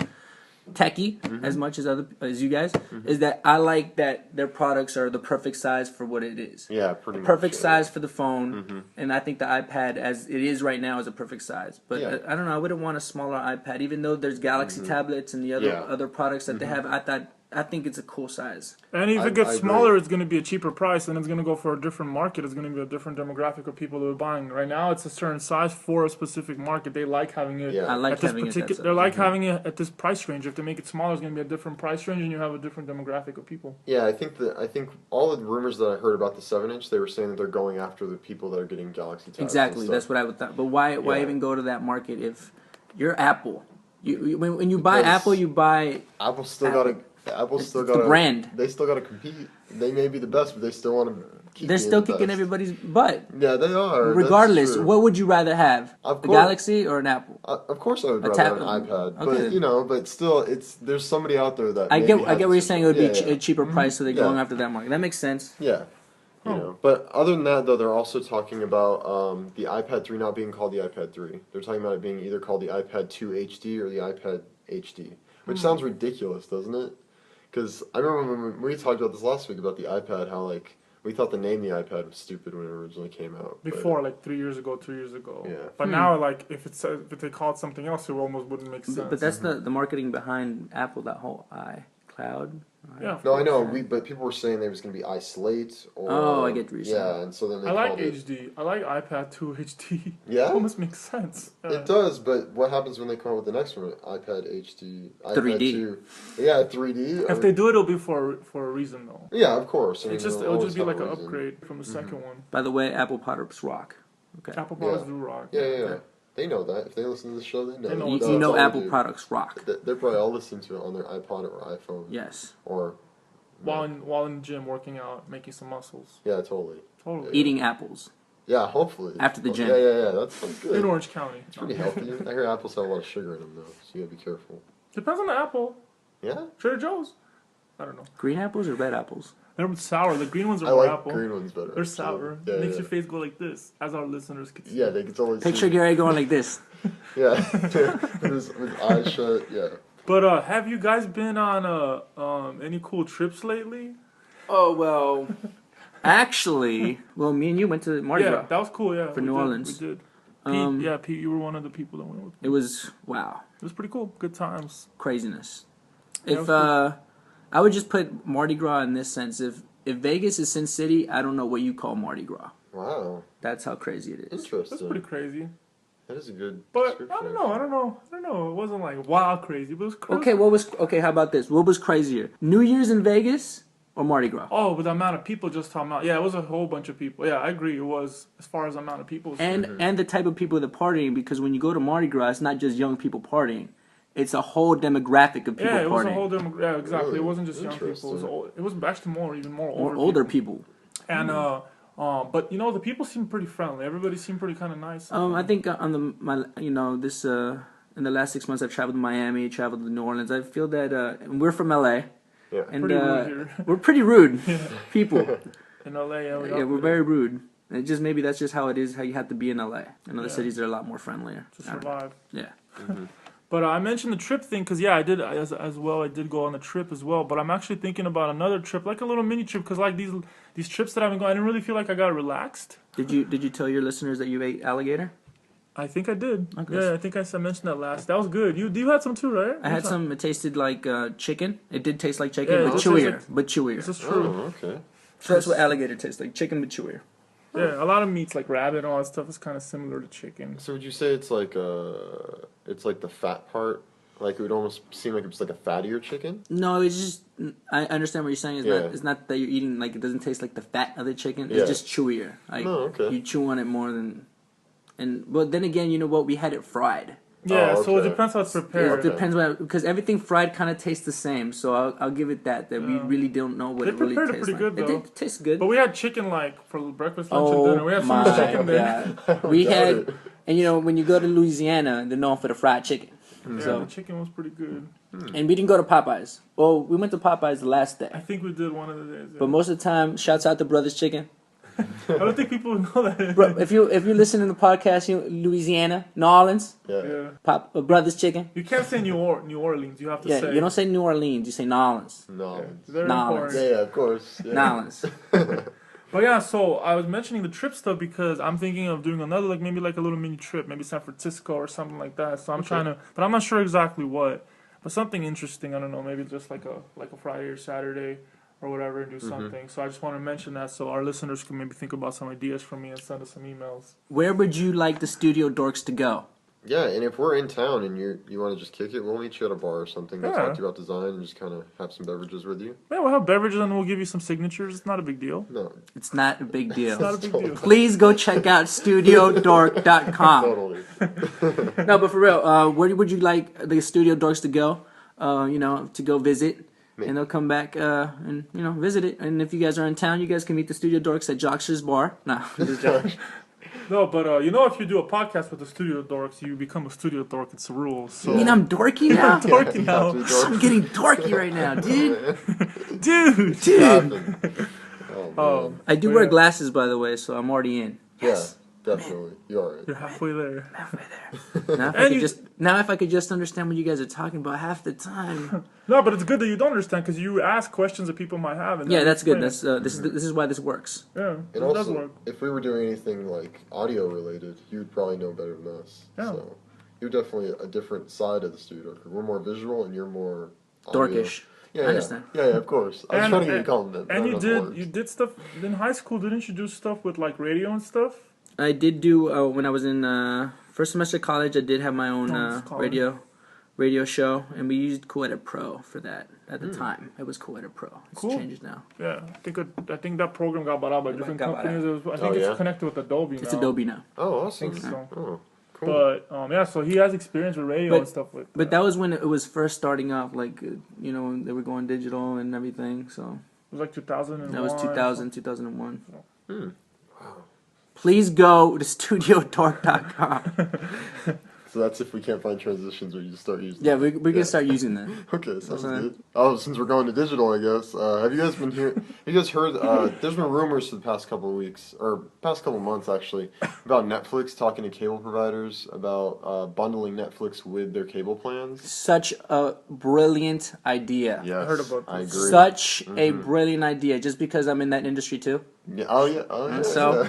techie as much as you guys, is that I like that their products are the perfect size for what it is. Yeah, pretty much. Perfect size for the phone, and I think the iPad, as it is right now, is a perfect size. But I don't know. I wouldn't want a smaller iPad, even though there's Galaxy tablets and the other products that they have. I thought I think it's a cool size. And if I it gets agree. smaller, it's going to be a cheaper price, and it's going to go for a different market. It's going to be a different demographic of people that are buying. Right now, it's a certain size for a specific market. They like having it. Yeah. I like at this having it. particular. They're like having it at this price range. If they make it smaller, it's going to be a different price range, and you have a different demographic of people. Yeah, I think all the rumors that I heard about the 7-inch, they were saying that they're going after the people that are getting Galaxy Tabs. Exactly, that's what I would thought. But why Yeah. even go to that market if you're Apple? When you buy Because Apple, you buy. Apple's still Apple. got to. Apple's still It's the got to. brand. They still got to compete. They may be the best, but they still want to. They're still kicking everybody's butt. Yeah, they are. Regardless, That's true. what would you rather have? Of A course. Galaxy or an Apple? Of course, I would A rather have tab- an iPad, okay. but still, there's somebody out there that I maybe get has what you're this- saying. It would be yeah, a cheaper price, so they're Yeah. going after that market. That makes sense. Yeah. But other than that, though, they're also talking about the iPad 3 not being called the iPad 3. They're talking about it being either called the iPad 2 HD or the iPad HD, which sounds ridiculous, doesn't it? Because I remember when we talked about this last week about the iPad, how like we thought the name the iPad was stupid when it originally came out. but- Before, like 3 years ago, 2 years ago. Yeah. But now, like, if they call it something else, it almost wouldn't make sense. But that's the marketing behind Apple. That whole iCloud. Yeah. No, I know. But people were saying there was going to be iSlate or. Oh, I get what you're saying. Yeah, and so then they I like called it. HD. I like iPad 2 HD. Yeah? It almost makes sense. It does, but what happens when they come out with the next one? iPad HD, iPad 3D. 2. Yeah, 3D. If they do it, it'll be for a reason, though. Yeah, of course. I mean, It'll always just be have like a an reason. upgrade from the second one. By the way, Apple products rock. Okay. Apple products Yeah. do rock. Yeah. They know that. If they listen to the show, they know. They know You, That's you know all they Apple do. products rock. They're probably all listening to it on their iPod or iPhone. Yes. Or. While in the gym, working out, making some muscles. Yeah, totally. Totally. Eating apples. Yeah, hopefully. After the gym. Yeah. That sounds good. In Orange County. It's pretty healthy. I hear apples have a lot of sugar in them, though, so you gotta be careful. Depends on the apple. Yeah? Trader Joe's. I don't know. Green apples or red apples? They're sour. The green ones are I more like apple. green ones better. They're sour. Yeah, Makes yeah. your face go like this, as our listeners can see. Yeah, they can totally Picture see. Gary going like this. Yeah. with eyes shut, yeah. But have you guys been on any cool trips lately? Oh, well. Actually, me and you went to Mardi Yeah, Gras. that was cool. Yeah, For we New did, Orleans. we did. Um, Pete, you were one of the people that went with me. It was, wow, It was pretty cool. Good times. craziness. Yeah, it If, was I would just put Mardi Gras in this sense. If Vegas is Sin City, I don't know what you call Mardi Gras. Wow. That's how crazy it is. Interesting. That's pretty crazy. That is a good But description. I don't know. It wasn't like wild crazy, but it was crazy. Okay, how about this? What was crazier? New Year's in Vegas or Mardi Gras? Oh, but the amount of people just talking about. Yeah, it was a whole bunch of people. Yeah, I agree. It was, as far as the amount of people. And the type of people that partying, because when you go to Mardi Gras, it's not just young people partying. It's a whole demographic of people yeah, it was partying. a whole yeah, exactly. Really? It wasn't just young people. It was actually even more or older people. And but the people seemed pretty friendly. Everybody seemed pretty kind of nice. I think in the last 6 months I've traveled to Miami, traveled to New Orleans. I feel that and we're from LA, Yeah. and Pretty rude here. we're pretty rude people. In LA, Yeah, we're very rude. And maybe that's just how it is. How you have to be in LA. In other Yeah. cities, they're a lot more friendlier. to survive. Yeah. But I mentioned the trip thing because I did as well. I did go on a trip as well. But I'm actually thinking about another trip, like a little mini trip, because like these trips that I've been going, I didn't really feel like I got relaxed. Did you tell your listeners that you ate alligator? I think I did. Okay. Yeah, I think I mentioned that last. That was good. You had some too, right? I had some. It tasted like chicken. It did taste like chicken, Yeah, but it tastes chewier. like- But chewier. This is true. Oh, okay. So that's what alligator tastes like. Chicken, but chewier. Yeah, a lot of meats like rabbit and all that stuff is kind of similar to chicken. So would you say it's like the fat part? Like it would almost seem like it's like a fattier chicken? No, it's just. I understand what you're saying. Yeah. It's not that you're eating like it doesn't taste like the fat of the chicken. Yeah. It's just chewier. Like Oh, okay. you chew on it more than. But then again, you know what? We had it fried. Yeah, Oh, so it okay. depends how it's Yeah, prepared. it depends because everything fried kind of tastes the same. So I'll give it that we Yeah. really don't know what They it really prepared it tastes pretty like. good, It though. did taste good. But we had chicken like for breakfast, lunch, and Oh dinner. We had so my much chicken there. god! We Doubt had, it. and when you go to Louisiana, they're known for the fried chicken. Yeah, So the chicken was pretty good. and we didn't go to Popeyes. Well, we went to Popeyes the last I day, think we did one of the days. Yeah. but most of the time, shouts out to Brothers Chicken. I don't think people would know that. Bro, if you listen to the podcast, Louisiana, New Orleans, Yeah. Yeah. Brothers Chicken. You can't say New Orleans. You have to Yeah, say. you don't say New Orleans, you say New Orleans. No. Yeah, very Nah, important. Yeah, of course. Yeah. New Orleans. But yeah, so I was mentioning the trip stuff because I'm thinking of doing another, maybe a little mini trip, maybe San Francisco or something like that. So I'm trying to, but I'm not sure exactly what. but something interesting. I don't know, maybe just like a Friday or Saturday or whatever, and do something. So I just want to mention that so our listeners can maybe think about some ideas from me and send us some emails. Where would you like the Studio Dorks to go? Yeah, and if we're in town and you want to just kick it, we'll meet you at a bar or something. We'll talk to you about design and just kind of have some beverages with you. Yeah, we'll have beverages and we'll give you some signatures. It's not a big deal. No. It's not a big deal. It's not a big deal. Please go check out StudioDork.com. Totally. No, but for real, where would you like the Studio Dorks to go? To go visit. And they'll come back and visit it. And if you guys are in town, you guys can meet the Studio Dorks at Joxer's Bar. No, just joking. No, but if you do a podcast with the Studio Dorks, you become a Studio Dork. It's a rule. So. You mean I'm dorky now? Dorky now. I'm getting dorky right now, dude. Dude. Oh, I do wear glasses, by the way, so I'm already in. Yes. Yeah, definitely. You are right. You're halfway there. Now if I could just understand what you guys are talking about half the time. No, but it's good that you don't understand because you ask questions that people might have. And yeah, that's good. That's this is why this works. Yeah, And it also, does work. if we were doing anything like audio related, you would probably know better than us. Yeah. So you're definitely a different side of the studio. We're more visual, and you're more audio. Dorkish. Yeah, I understand. Yeah, of course. I was trying to get you a compliment. And you did stuff in high school. Didn't you do stuff with like radio and stuff? I did do when I was in first semester of college. I did have my own radio show, and we used Coedit Pro for that at the time. It was Coedit Pro. It's changed now. Yeah, I think that program got bought out by different companies. I think it's connected with Adobe now. It's Adobe now. Oh, awesome. I think so. Oh, cool. But so he has experience with radio and stuff with. But that was when it was first starting off. Like they were going digital and everything. So it was like 2001. That was 2000, 2001. Wow. Please go to StudioDork.com. So that's if we can't find transitions, or you just start using. Yeah, we're gonna start using that. Okay, sounds good. Oh, since we're going to digital, I guess. Have you guys been here? Have you guys heard? There's been rumors for the past couple of weeks, or past couple of months actually, about Netflix talking to cable providers about bundling Netflix with their cable plans. Such a brilliant idea. Yes, I heard about this. I agree. Such a brilliant idea. Just because I'm in that industry too. Yeah. Oh yeah. So,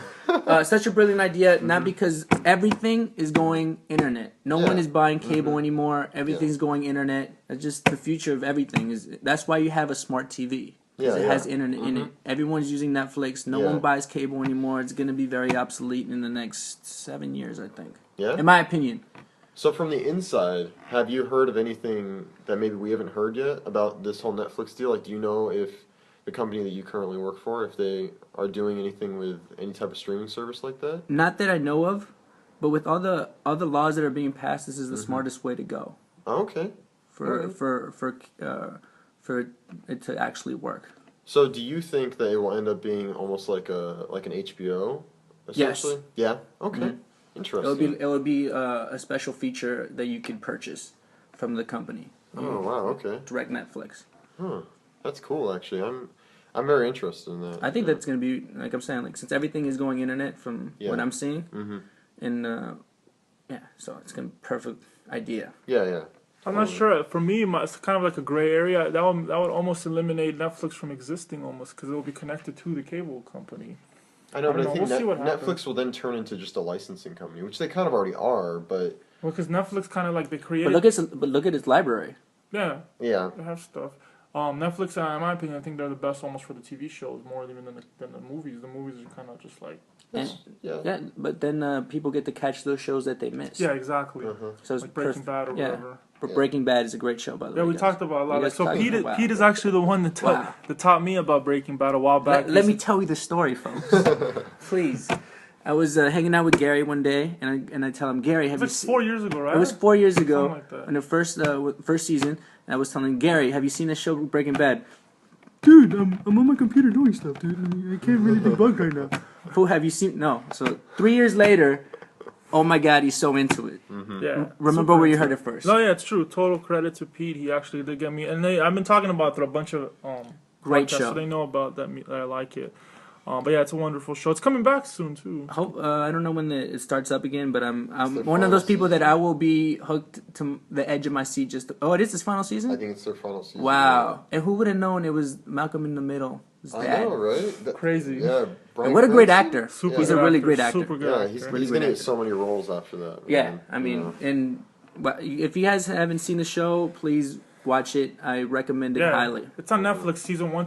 such a brilliant idea. Not because everything is going internet. No one is buying cable anymore. Everything's going internet. It's just the future of everything. That's why you have a smart TV. Because it has internet in it. Everyone's using Netflix. No one buys cable anymore. It's going to be very obsolete in the next 7 years, I think. Yeah. In my opinion. So from the inside, have you heard of anything that maybe we haven't heard yet about this whole Netflix deal? Like, do you know if the company that you currently work for, if they are doing anything with any type of streaming service like that? Not that I know of, but with all the other laws that are being passed, this is the smartest way to go. Oh, okay. For it to actually work. So do you think that it will end up being almost like an HBO, essentially? Yes. Yeah. Okay. Interesting. It would be a special feature that you could purchase from the company. Oh wow. Okay. Direct Netflix. Huh. That's cool. Actually, I'm very interested in that. I think that's going to be, like I'm saying, like since everything is going internet from what I'm seeing, and so it's going to be a perfect idea. Yeah. I'm not sure. For me, it's kind of like a gray area. That would almost eliminate Netflix from existing almost because it will be connected to the cable company. I know, but I think we'll Netflix will then turn into just a licensing company, which they kind of already are. But because Netflix kind of like they created. But look at its library. Yeah. Yeah. They have stuff. Netflix, in my opinion, I think they're the best almost for the TV shows more even than the movies. The movies are kind of just like. But then people get to catch those shows that they miss. Yeah, exactly. So it's like Breaking Bad or whatever. But Breaking Bad is a great show, by the way. Yeah, we talked about a lot. So Pete is wow. actually the one that taught me about Breaking Bad a while back. Let me tell you the story, folks. Please. I was hanging out with Gary one day, and I tell him, Gary, have you seen... 4 years ago, right? It was 4 years ago, like that. in the first season, and I was telling Gary, have you seen the show Breaking Bad? Dude, I'm on my computer doing stuff, dude. I can't really debug right now. Who have you seen? No. So 3 years later, oh my God, he's so into it. Yeah. Remember where you heard it first. No, yeah, it's true. Total credit to Pete. He actually did get me, and I've been talking about it through a bunch of great podcasts, show. so they know about that. I like it. But yeah, it's a wonderful show. It's coming back soon too. I don't know when it starts up again, but I'm one of those people that I will be hooked to the edge of my seat. It is this final season? I think it's their final season. Wow! And who would have known it was Malcolm in the Middle? I know, right? Crazy. Yeah. And what a great actor! He's a really great actor. Super good. Yeah, he's going to get so many roles after that. Yeah, I mean, and But if you guys haven't seen the show, please watch it. I recommend it highly. It's on Netflix, season 1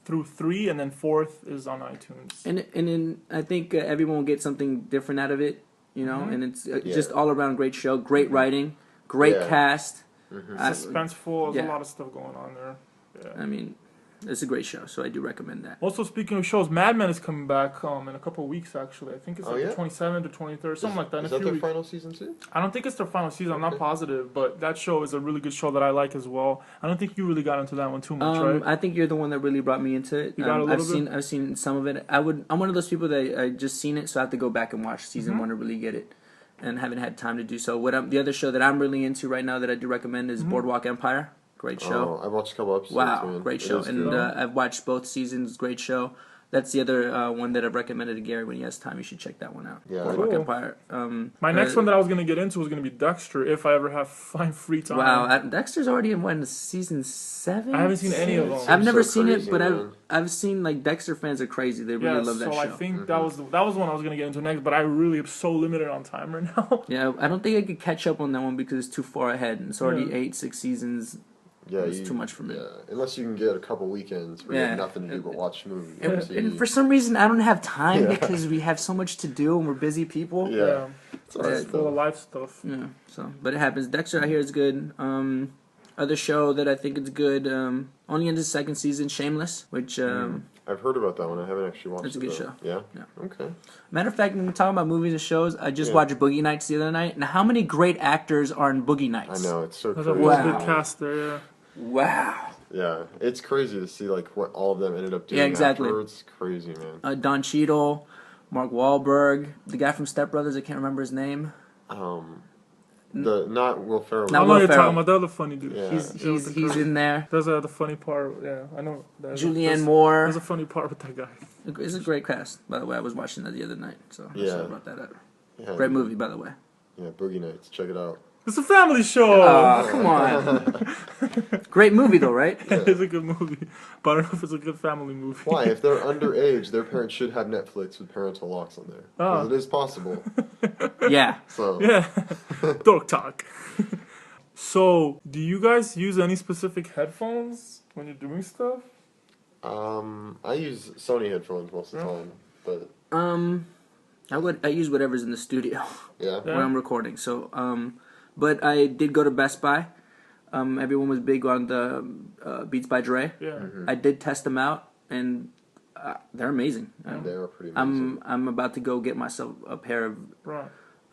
through 3, and then 4th is on iTunes. And I think everyone will get something different out of it, and it's just all around great show, great writing, great cast. Suspenseful, there's a lot of stuff going on there. Yeah. I mean, it's a great show, so I do recommend that. Also, speaking of shows, Mad Men is coming back in a couple of weeks, actually. I think it's the 27th or 23rd, something like that. Is that their final season too? I don't think it's their final season. I'm not positive, but that show is a really good show that I like as well. I don't think you really got into that one too much, right? I think you're the one that really brought me into it. You got a little bit? I've seen some of it. I'm one of those people that I just seen it, so I have to go back and watch season 1 to really get it, and haven't had time to do so. The other show that I'm really into right now that I do recommend is Boardwalk Empire. Great show. I've watched a couple episodes. Wow, man. great show. And I've watched both seasons. Great show. That's the other one that I've recommended to Gary when he has time. You should check that one out. Yeah, Boardwalk Empire. My next one that I was going to get into was going to be Dexter, if I ever find free time. Wow, Dexter's already in season 7? I haven't seen any of them. I've never seen it, but I've seen Dexter fans are crazy. They really love that show. So I think that was one I was going to get into next, but I really am so limited on time right now. Yeah, I don't think I could catch up on that one because it's too far ahead. And it's already 6 seasons. Yeah, it's too much for me. Yeah, unless you can get a couple weekends where you have nothing to do but watch movies. And for some reason, I don't have time because we have so much to do and we're busy people. Yeah. It's full of life stuff. Yeah, but it happens. Dexter, I hear, is good. Other show that I think is good, only in the 2nd season, Shameless, which... I've heard about that one. I haven't actually watched it. It's a good show. Yeah? Okay. Matter of fact, when we're talking about movies and shows, I just watched Boogie Nights the other night. And how many great actors are in Boogie Nights? I know, it's so There's crazy. a really good cast there, yeah. Wow. Yeah, it's crazy to see what all of them ended up doing. Yeah, exactly. Afterwards. It's crazy, man. Don Cheadle, Mark Wahlberg, the guy from Step Brothers. I can't remember his name. Not Will Ferrell. I know you're talking about the other funny dude. Yeah. He's in there. There's the funny part. Yeah, I know. Julianne Moore. There's a funny part with that guy. It's a great cast, by the way. I was watching that the other night, so I should have brought that up. Yeah, great movie, by the way. Yeah, Boogie Nights. Check it out. It's a family show. Oh, come on. Great movie, though, right? Yeah, it's a good movie, but I don't know if it's a good family movie. Why? If they're underage, their parents should have Netflix with parental locks on there. Because it is possible. Yeah. So. Yeah. Dork talk. So, do you guys use any specific headphones when you're doing stuff? I use Sony headphones most of the time, but I use whatever's in the studio. Yeah. When I'm recording. So, but I did go to Best Buy. Everyone was big on the Beats by Dre. Yeah. I did test them out, and they're amazing. They are pretty amazing. I'm about to go get myself a pair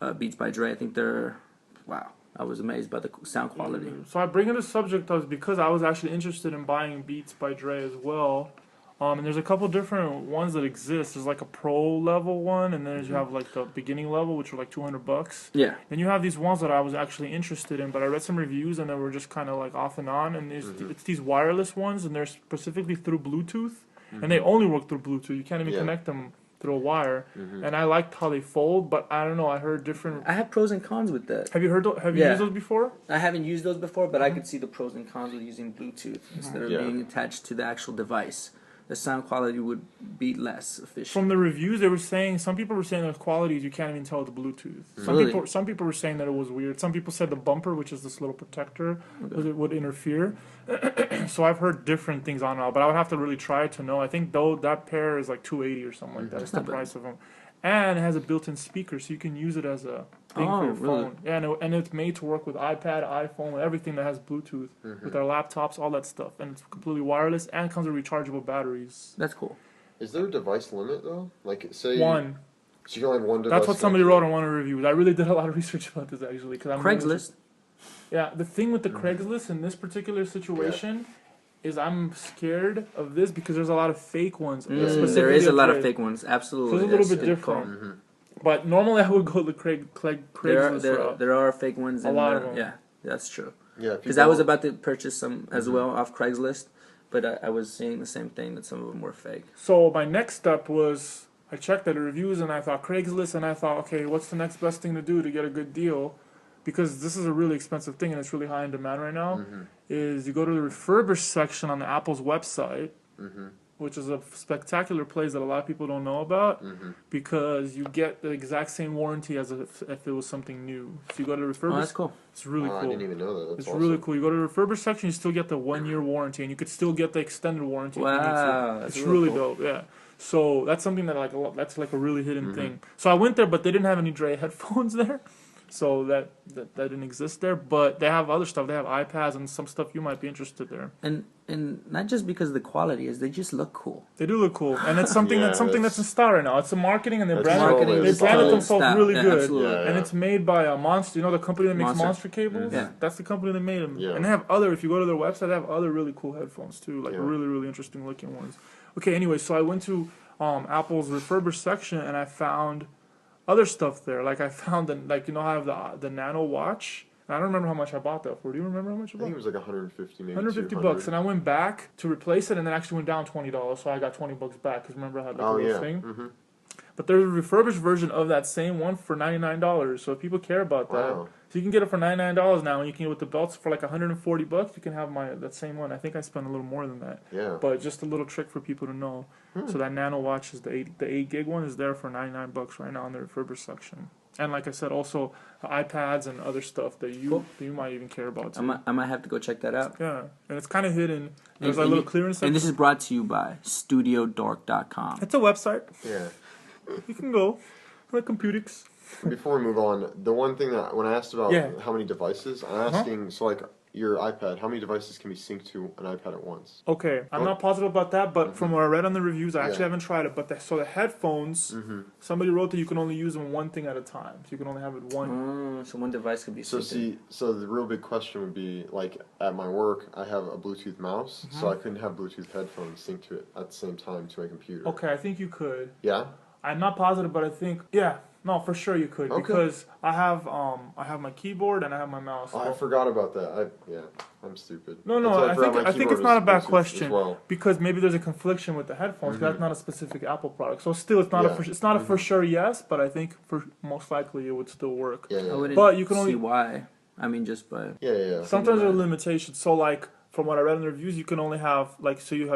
of Beats by Dre. I think they're wow. I was amazed by the sound quality. So I bring in the subject because I was actually interested in buying Beats by Dre as well. And there's a couple different ones that exist. There's like a pro level one, and then you have like the beginning level, which are like $200. Yeah. Then you have these ones that I was actually interested in, but I read some reviews and they were just kind of like off and on. And it's these wireless ones, and they're specifically through Bluetooth, and they only work through Bluetooth. You can't even connect them through a wire. And I liked how they fold, but I don't know. I heard different. I have pros and cons with that. Have you used those before? I haven't used those before, but I could see the pros and cons with using Bluetooth instead of being attached to the actual device. The sound quality would be less efficient. From the reviews, they were saying some people were saying the qualities you can't even tell with the Bluetooth. Some people were saying that it was weird. Some people said the bumper, which is this little protector, would interfere. So I've heard different things on it, but I would have to really try to know. I think though that pair is like $280 or something like that. That's the price of them. And it has a built-in speaker, so you can use it as a thing for your phone. Yeah, and it's made to work with iPad, iPhone, everything that has Bluetooth, with our laptops, all that stuff. And it's completely wireless and comes with rechargeable batteries. That's cool. Is there a device limit, though? Like, say... One. So you can only have one device? That's what somebody wrote on one of the reviews. I really did a lot of research about this, actually. Craigslist. Yeah, the thing with the Craigslist in this particular situation... is I'm scared of this because there's a lot of fake ones. There is a lot of fake ones, absolutely. So it's a little bit different. But normally I would go the Craigslist route. There are fake ones. A lot of them. Yeah, that's true. Yeah, because I was about to purchase some as well off Craigslist, but I was seeing the same thing, that some of them were fake. So my next step was I checked the reviews and I thought Craigslist, and I thought, okay, what's the next best thing to do to get a good deal? Because this is a really expensive thing and it's really high in demand right now, is you go to the refurbished section on the Apple's website, which is a spectacular place that a lot of people don't know about, because you get the exact same warranty as if it was something new. So you go to the refurbished. Oh, that's cool. It's really cool. I didn't even know that. That's It's awesome. really cool. You go to the refurbished section, you still get the 1-year warranty, and you could still get the extended warranty. If you need to. Wow, that's It's really really cool. dope. Yeah. So that's something that that's like a really hidden thing. So I went there, but they didn't have any Dre headphones there. So that didn't exist there, but they have other stuff. They have iPads and some stuff you might be interested there. And not just because of the quality is, they just look cool. They do look cool, and it's something Yeah, that's in style right now. It's a marketing, and they That's branded marketing they is branded style. themselves Style. really Yeah, good. absolutely. Yeah, And yeah. it's made by Monster. You know the company that makes Monster cables? Yeah. That's the company that made them. Yeah. And they have other. If you go to their website, they have other really cool headphones too, like Yeah. really really interesting looking ones. Okay, anyway, so I went to Apple's refurbished section, and I found other stuff there. Like I found I have the Nano watch. And I don't remember how much I bought that for. Do you remember how much I I bought? think it was like 150, maybe 150 $200. bucks, and I went back to replace it, and then actually went down $20, so I got $20 back. Because remember I had like a little thing. Mm-hmm. But there's a refurbished version of that same one for $99. So if people care about that, Wow. so you can get it for $99 now, and you can get with the belts for like 140 bucks. You can have that same one. I think I spent a little more than that. Yeah. But just a little trick for people to know. So that Nano watch is the 8 gig one is there for $99 right now in the refurbished section. And like I said, also iPads and other stuff that you might even care about too. I might have to go check that out. Yeah, and it's kind of hidden. There's And a little clearance section. And this is brought to you by StudioDork.com. It's a website. Yeah. You can go. Like Computix. Before we move on, the one thing that when I asked about Yeah. how many devices, I'm asking, so like your iPad, how many devices can be synced to an iPad at once? Okay, I'm Oh. not positive about that, but from what I read on the reviews, I actually Yeah. haven't tried it. But so the headphones, somebody wrote that you can only use them one thing at a time. So you can only have it one. So one device could be So synced. so the real big question would be, like, at my work, I have a Bluetooth mouse, so I couldn't have Bluetooth headphones synced to it at the same time to my computer. Okay, I think you could. Yeah? I'm not positive, but I think no, for sure you could Okay. because I have my keyboard and I have my mouse. Oh, I forgot about that. I'm stupid. No, That's why I forgot my think keyboard it's not a is bad Bluetooth question as well. because maybe there's a confliction with the headphones. 'Cause that's not a specific Apple product, so still it's not Yeah. it's not a for sure yes, but I think for most likely it would still work. Yeah, I yeah. wouldn't But you can only- see why. I mean, just by... Yeah. Sometimes there are about it. limitations. So like from what I read in the reviews, you can only have you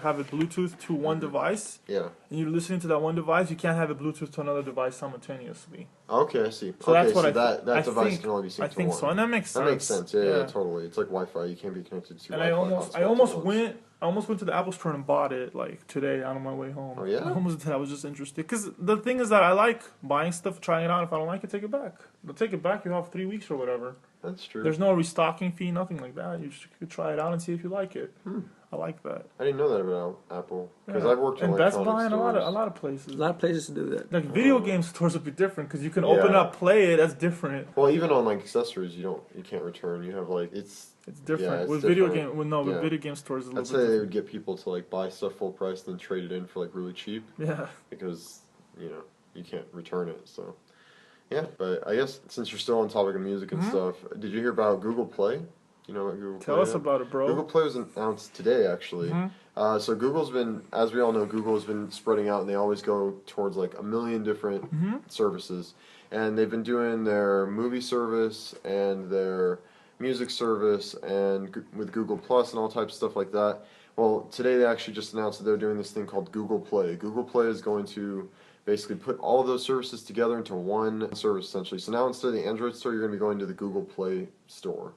have it Bluetooth to one device, Yeah. and you're listening to that one device. You can't have it Bluetooth to another device simultaneously. Okay, I see. So okay, that's what so I that I device think- can only be synced I to think one. so, and that makes sense. That makes sense. Yeah, totally. It's like Wi-Fi. You can't be connected to And Wi-Fi. I almost went to the Apple store and bought it like today on my way home. Oh, yeah? I almost did. I was just interested because the thing is that I like buying stuff, trying it out. If I don't like it, take it back. But take it back, you have 3 weeks or whatever. That's true. There's no restocking fee, nothing like that. You just could try it out and see if you like it. I like that. I didn't know that about Apple because Yeah. I've worked in and Best electronics Buy and a stores. lot of places. A lot of places to do that. Like video game stores would be different because you can open Yeah. up, play it. That's different. Well, even on like accessories, you can't return. You have like it's. It's different it's with different. video game. Well, no, with Yeah. video game stores, it's a I'd little say they bit would get people to like buy stuff full price, then trade it in for like really cheap different. Yeah. because you can't return it. So yeah, but I guess since you're still on topic of music and stuff, did you hear about Google Play? You know what Google Tell Play us is? about it, bro. Google Play was announced today, actually. So Google's been, as we all know, Google has been spreading out, and they always go towards like a million different services. And they've been doing their movie service and their music service, and with Google Plus and all types of stuff like that. Well, today they actually just announced that they're doing this thing called Google Play. Google Play is going to basically put all of those services together into one service, essentially. So now instead of the Android store, you're going to be going to the Google Play store.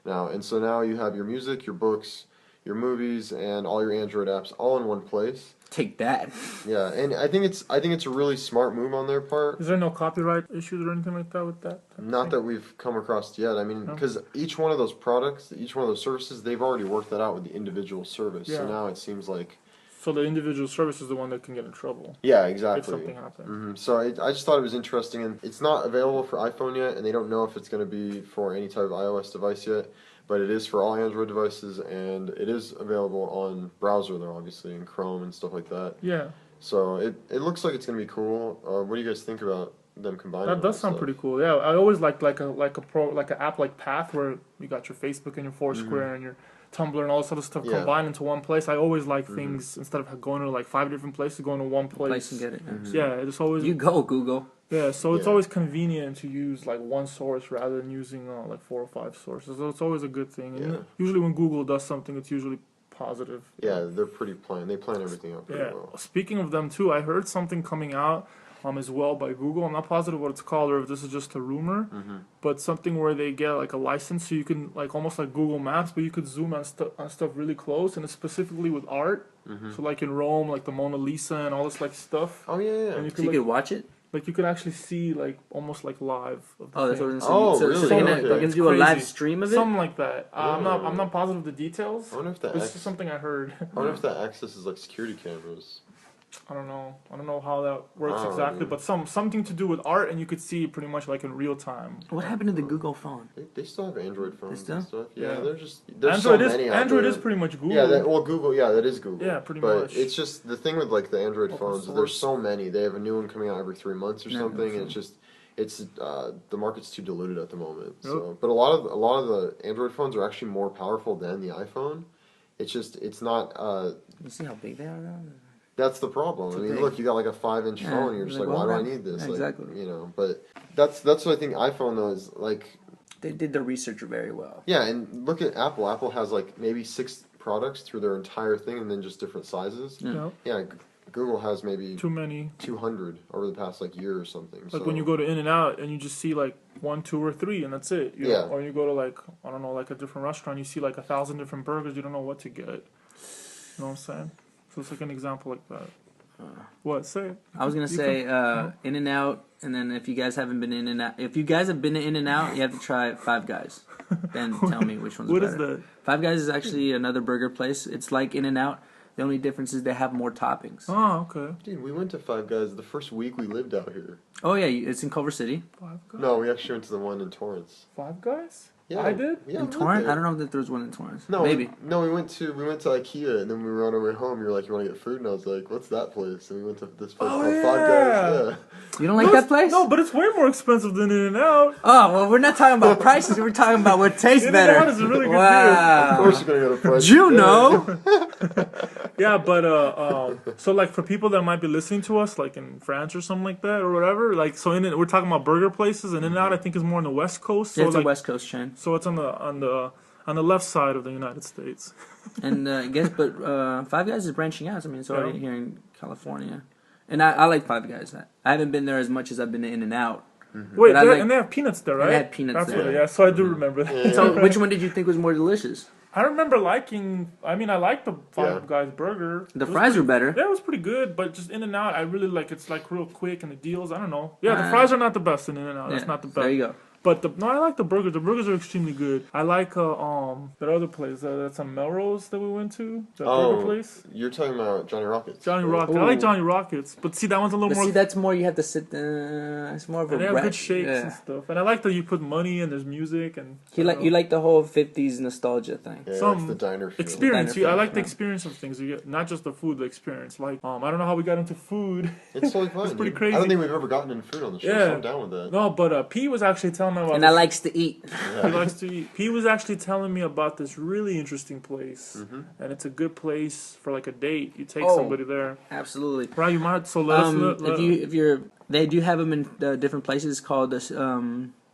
So now you have your music, your books, your movies, and all your Android apps all in one place. Take that. Yeah, and I think it's a really smart move on their part. Is there no copyright issues or anything like that with that? Not that we've come across yet. I mean, because each one of those products, each one of those services, they've already worked that out with the individual service. Yeah. So now it seems like. So the individual service is the one that can get in trouble Yeah, if exactly. something happens. So I just thought it was interesting, and it's not available for iPhone yet, and they don't know if it's going to be for any type of iOS device yet. But it is for all Android devices, and it is available on browser, though, obviously, in Chrome and stuff like that. Yeah, So it looks like it's going to be cool. What do you guys think about them combining? that all does this sound stuff? pretty cool. Yeah, I always liked like an app like Path where you got your Facebook and your Foursquare and your Tumblr and all this other stuff Yeah. combined into one place. I always like things instead of going to like 5 different places, going to one place. Place and get it. Yeah, it's always You go, Google. so it's Yeah. always convenient to use like one source rather than using like 4 or 5 sources. So it's always a good thing. And Yeah. usually when Google does something, it's usually positive. Yeah, they're pretty plain. They plan everything out pretty well. Speaking of them too, I heard something coming out as well by Google. I'm not positive what it's called or if this is just a rumor, but something where they get like a license so you can like almost like Google Maps, but you could zoom on stuff really close, and it's specifically with art. So like in Rome, like the Mona Lisa and all this like stuff. Oh yeah. And you could watch it. Like you could actually see like almost like live. Of the That's what thing. I'm saying. Oh, so, really? So they're Okay. gonna do a live stream of it. Something like that. I'm not positive the details. I wonder if that. This is something I heard. I wonder if that accesses like security cameras. I don't know how that works Oh, exactly, dude. but something to do with art, and you could see pretty much like in real time. What happened to the Google phone? They still have Android phones still? and stuff. Yeah. There's Android so many out Android there. is pretty much Google. Yeah, Google. Yeah, that is Google. Yeah, pretty but much. It's just the thing with like the Android Open phones. source. There's so many. They have a new one coming out every 3 months or Yeah, something, and absolutely. it's the market's too diluted at the moment. Yep. So, but a lot of the Android phones are actually more powerful than the iPhone. It's not. You see how big they are now? That's the problem. I mean, big. look, you got like a 5-inch Yeah, phone, and you're just like, why do I need this? Yeah, Like, exactly. You know, but that's what I think iPhone though is like. They did their research very well. Yeah, and look at Apple. Apple has like maybe 6 products through their entire thing, and then just different sizes. Yeah. Yeah, Google has maybe Too many. 200 over the past like year or something. Like when you go to In-N-Out and you just see like 1, 2, or 3, and that's it. You know? Yeah. Or you go to like I don't know, like a different restaurant, you see like 1,000 different burgers. You don't know what to get. You know what I'm saying? So it's like an example like that. What? Say it. I was gonna say In-N-Out, and then if you guys haven't been In-N-Out, if you guys have been to In-N-Out, you have to try Five Guys. Then tell me which one's What better. is that? Five Guys is actually another burger place. It's like In-N-Out. The only difference is they have more toppings. Oh, okay. Dude, we went to Five Guys the first week we lived out here. Oh yeah, it's in Culver City. Five Guys. No, we actually went to the one in Torrance. Five Guys. Yeah, I did. Yeah, In we went Torrance? there. I don't know if there was one in Torrance. No, Maybe. we went to IKEA, and then we were on our way home. You were like, "You want to get food?" And I was like, "What's that place?" And we went to this place called Five Guys. You don't like that place? No, but it's way more expensive than In-N-Out. Oh, well, we're not talking about prices. We're talking about what tastes better. In-N-Out is a really good wow. Of course, you're gonna go to price. You know. Yeah, but so like for people that might be listening to us, like in France or something like that or whatever, like so we're talking about burger places, and In-N-Out I think is more on the West Coast. So Yeah, it's like, a West Coast chain. So it's on the left side of the United States. And but Five Guys is branching out. I mean, it's already Yeah. here in California. And I like Five Guys. I haven't been there as much as I've been to In-N-Out. Wait, But and they have peanuts there, right? They had peanuts That's there. What, yeah, so I do remember that. Yeah. So which one did you think was more delicious? I remember liking. I mean, I liked the Five Yeah. Guys burger. The It was fries were pretty- better. Yeah, it was pretty good, but just In-N-Out, I really like. It's like real quick and the deals. I don't know. Yeah, the Uh, fries are not the best in In-N-Out. That's Yeah, not the best. There you go. But I like the burgers. The burgers are extremely good. I like that other place that's on Melrose that we went to. That burger place. You're talking about Johnny Rockets. Johnny right? Rockets. I like Ooh. Johnny Rockets, but see that one's a little But more. see, that's more you have to sit. It's more of a And they have rat- good shakes yeah. and stuff. And I like that you put money and there's music and. You like the whole '50s nostalgia thing. Yeah, Some it's the diner feel. experience. Diner I like the feel, yeah. experience of things. You get not just the food, the experience. Like I don't know how we got into food. It's totally fine. It's pretty dude. crazy. I don't think we've ever gotten into food on the show, Yeah. so I'm down with that. No, but P was actually telling me about. And I likes to eat. He likes to eat. He was actually telling me about this really interesting place, and it's a good place for like a date. You take Oh. somebody there, Absolutely. right? You might. So let us. They do have them in different places called this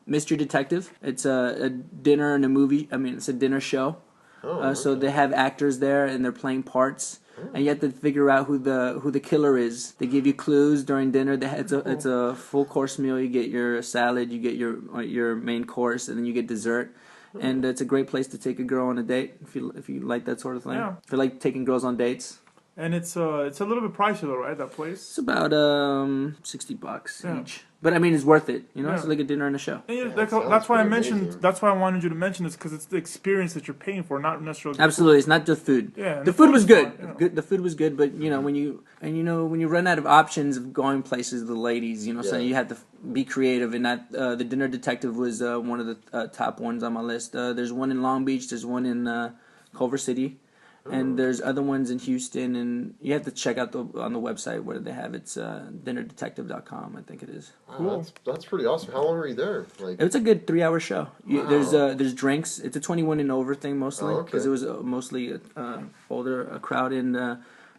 Mystery Detective. It's a dinner and a movie. I mean, it's a dinner show. Oh, So okay. they have actors there and they're playing parts. And you have to figure out who the killer is. They give you clues during dinner. It's a full course meal. You get your salad, you get your main course, and then you get dessert. And it's a great place to take a girl on a date if you like that sort of thing. Yeah. If you like taking girls on dates. And it's a little bit pricey though, right? That place. It's about $60 Yeah. each. But I mean, it's worth it. You know, Yeah. it's like a dinner and a show. And Yeah, that's it sounds why I pretty mentioned. amazing. That's why I wanted you to mention this because it's the experience that you're paying for, not necessarily. the Absolutely, it's not just food. food. Yeah. and The food was good. fine, Good. The food was good, but you know when you run out of options of going places, the ladies, so Yeah. you have to be creative. And that the Dinner Detective was one of the top ones on my list. There's one in Long Beach. There's one in Culver City. And there's other ones in Houston, and you have to check out on the website where they have it's dinnerdetective.com, I think it is. Wow, that's pretty awesome. How long were you there? Like, It's a good 3-hour show. Wow. There's drinks. It's a 21 and over thing mostly Oh, okay. because it was mostly older crowd, and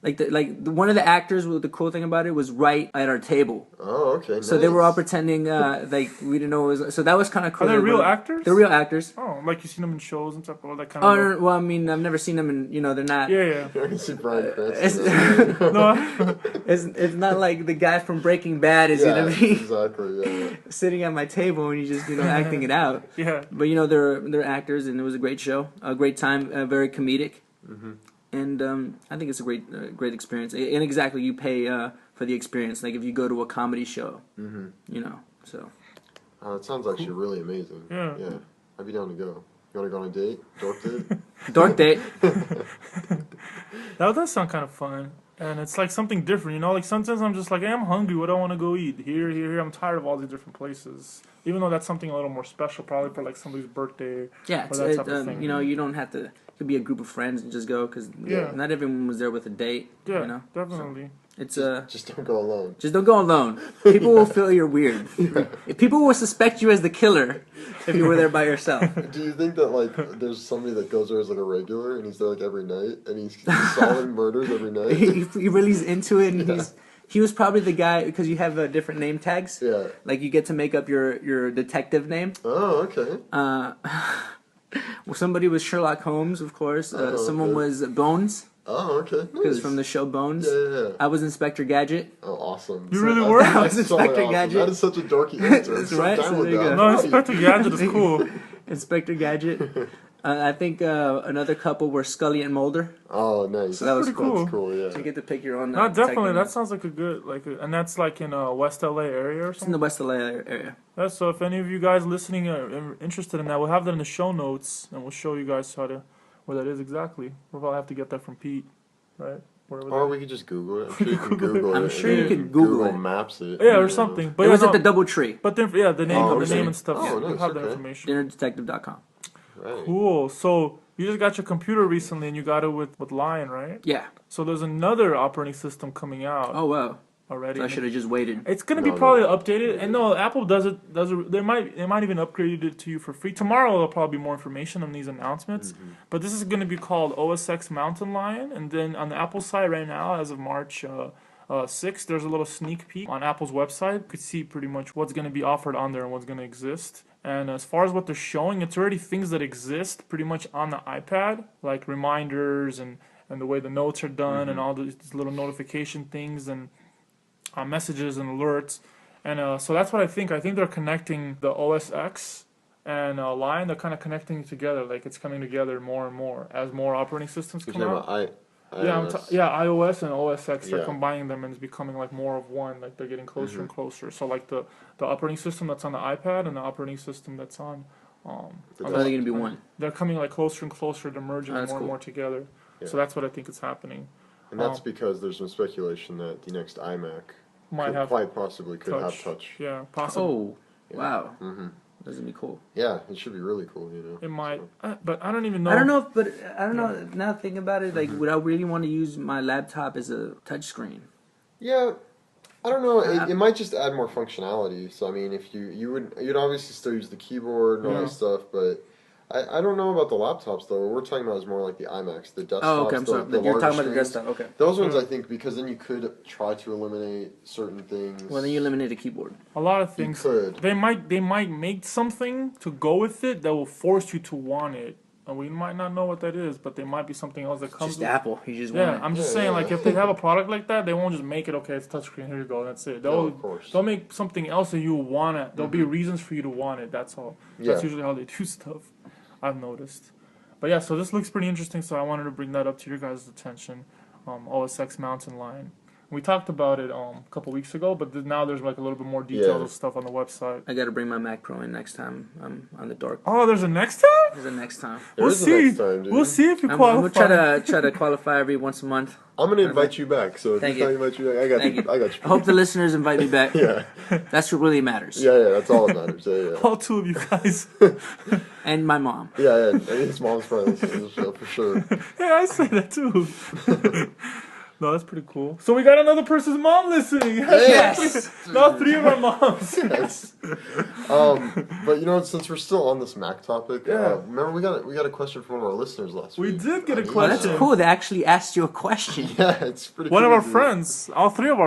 One of the actors, the cool thing about it was right at our table. Oh, okay. So they were all pretending like we didn't know it was. So that was kind of cool. Are they real actors? They're real actors. Oh, like you seen them in shows and stuff, all that kind Oh, of. no, well, I mean, I've never seen them, and they're not. Yeah. I can see Bryan It's, Cranston. No. it's not like the guy from Breaking Bad is Yeah, gonna be exactly. Yeah. sitting at my table and he's just acting it out. Yeah. But they're actors, and it was a great show, a great time, very comedic. Mm-hmm. And I think it's a great experience. And exactly, you pay for the experience. Like if you go to a comedy show, so. Oh, that sounds actually really amazing. Yeah. I'd be down to go. You want to go on a date? Dork date? Dork date. That does sound kind of fun. And it's like something different, Like sometimes I'm just like, hey, I'm hungry. What do I want to go eat? Here. I'm tired of all these different places. Even though that's something a little more special, probably for like somebody's birthday. Yeah, or that type of thing. you don't have to. It could be a group of friends and just go because not everyone was there with a date. Yeah, definitely. So it's just don't go alone. Just don't go alone. People will feel you're weird. People will suspect you as the killer if you were there by yourself. Do you think that like there's somebody that goes there as like a regular and he's there like every night and he's solving murders every night? He really is into it, and he was probably the guy because you have different name tags. Yeah. Like you get to make up your detective name. Oh, okay. Well, somebody was Sherlock Holmes, of course. Someone was Bones. Oh, okay. Because Nice. from the show Bones. Yeah. I was Inspector Gadget. Oh, awesome. You really were? I was That's totally Inspector awesome. Gadget. That is such a dorky answer. That's I'm right, down so with there you that. go. No, Inspector Gadget is cool. Inspector Gadget. I think another couple were Scully and Mulder. Oh, nice. So that was pretty cool. cool. That's cool, yeah. So you get to pick your own. No, definitely. detective. That sounds like a good, and that's like in West LA area or It's in something. the West LA area. Yeah, so if any of you guys listening are interested in that, we'll have that in the show notes, and we'll show you guys where that is exactly. We'll probably have to get that from Pete, right? Or we could just Google it. I'm sure you can Google it. I'm sure you and can Google it. Maps it. Yeah, or something. But It was yeah, at the Doubletree. But then, the name, Oh, the okay. name and stuff. Oh, Yeah, we'll nice, have that okay. information. DinnerDetective.com. Right. Cool. So you just got your computer recently, and you got it with Lion, right? Yeah. So there's another operating system coming out Oh wow. already. So I should have just waited. It's gonna be No, probably no. updated, and no, Apple does it. They might even upgrade it to you for free. Tomorrow there'll probably be more information on these announcements. Mm-hmm. But this is gonna be called OSX Mountain Lion, and then on the Apple side right now, as of March 6th, there's a little sneak peek on Apple's website. You could see pretty much what's gonna be offered on there and what's gonna exist. And as far as what they're showing, it's already things that exist pretty much on the iPad, like reminders and the way the notes are done and all these little notification things and messages and alerts. And so that's what I think. I think they're connecting the OSX and Lion. They're kind of connecting together. Like it's coming together more and more as more operating systems You're come talking out. about iOS. iOS and OSX. They're Yeah. combining them and it's becoming like more of one. Like they're getting closer and closer. So like the operating system that's on the iPad and the operating system that's on. So they're going to be one. They're coming like closer and closer to merging That's more and cool. more together. Yeah. So that's what I think is happening. And that's because there's some speculation that the next iMac Might have quite possibly could touch. have touch. Yeah, possibly. Oh, Yeah. wow. Mm-hmm. That's going to be cool. Yeah, it should be really cool, It might, So. but I don't even know. I don't know, but I don't know. Now thinking about it, like, would I really want to use my laptop as a touchscreen? Yeah, I don't know. It might just add more functionality. So I mean, if you'd obviously still use the keyboard and all Yeah. that stuff, but I don't know about the laptops though. What we're talking about is more like the iMacs, the desktops. Oh, okay, I'm sorry. The You're talking about the larger desktop, screens. okay. Those ones I think because then you could try to eliminate certain things. Well, then you eliminate a keyboard. A lot of You things. could. They might make something to go with it that will force you to want it, and we might not know what that is, but there might be something else that comes. Just with Apple. You just Yeah, want it. I'm just Yeah, saying, yeah. like if they have a product like that, they won't just make it. Okay, it's touchscreen. Here you go. That's it. No, of course. They'll make something else that you want it. There'll be reasons for you to want it. That's all. That's Yeah. usually how they do stuff. I've noticed. But yeah, so this looks pretty interesting. So I wanted to bring that up to your guys' attention. OSX Mountain Lion. We talked about it a couple weeks ago, but now there's like a little bit more details Yeah. of stuff on the website. I got to bring my Mac Pro in next time on the Dork. Oh, there's a next time? There's a next time. There We'll is a see. next time, dude. We'll see if you I'm qualify. gonna try to qualify every once a month. I'm gonna invite you back. So if Thank you're you. talking about you, I got Thank you. you. I got you. I hope the listeners invite me back. Yeah. That's what really matters. Yeah, that's all that matters. Yeah. All two of you guys. And my mom. Yeah. And his mom's probably listening to the show for sure. Yeah, I say that too. No, that's pretty cool. So we got another person's mom listening. Yes. Now 3 of our moms. Yes. But you know, since we're still on this Mac topic, remember we got a question from one of our listeners last week. We did get a Well, question. that's cool. They actually asked you a question. Yeah, it's pretty. One cool of our to do. friends. All three of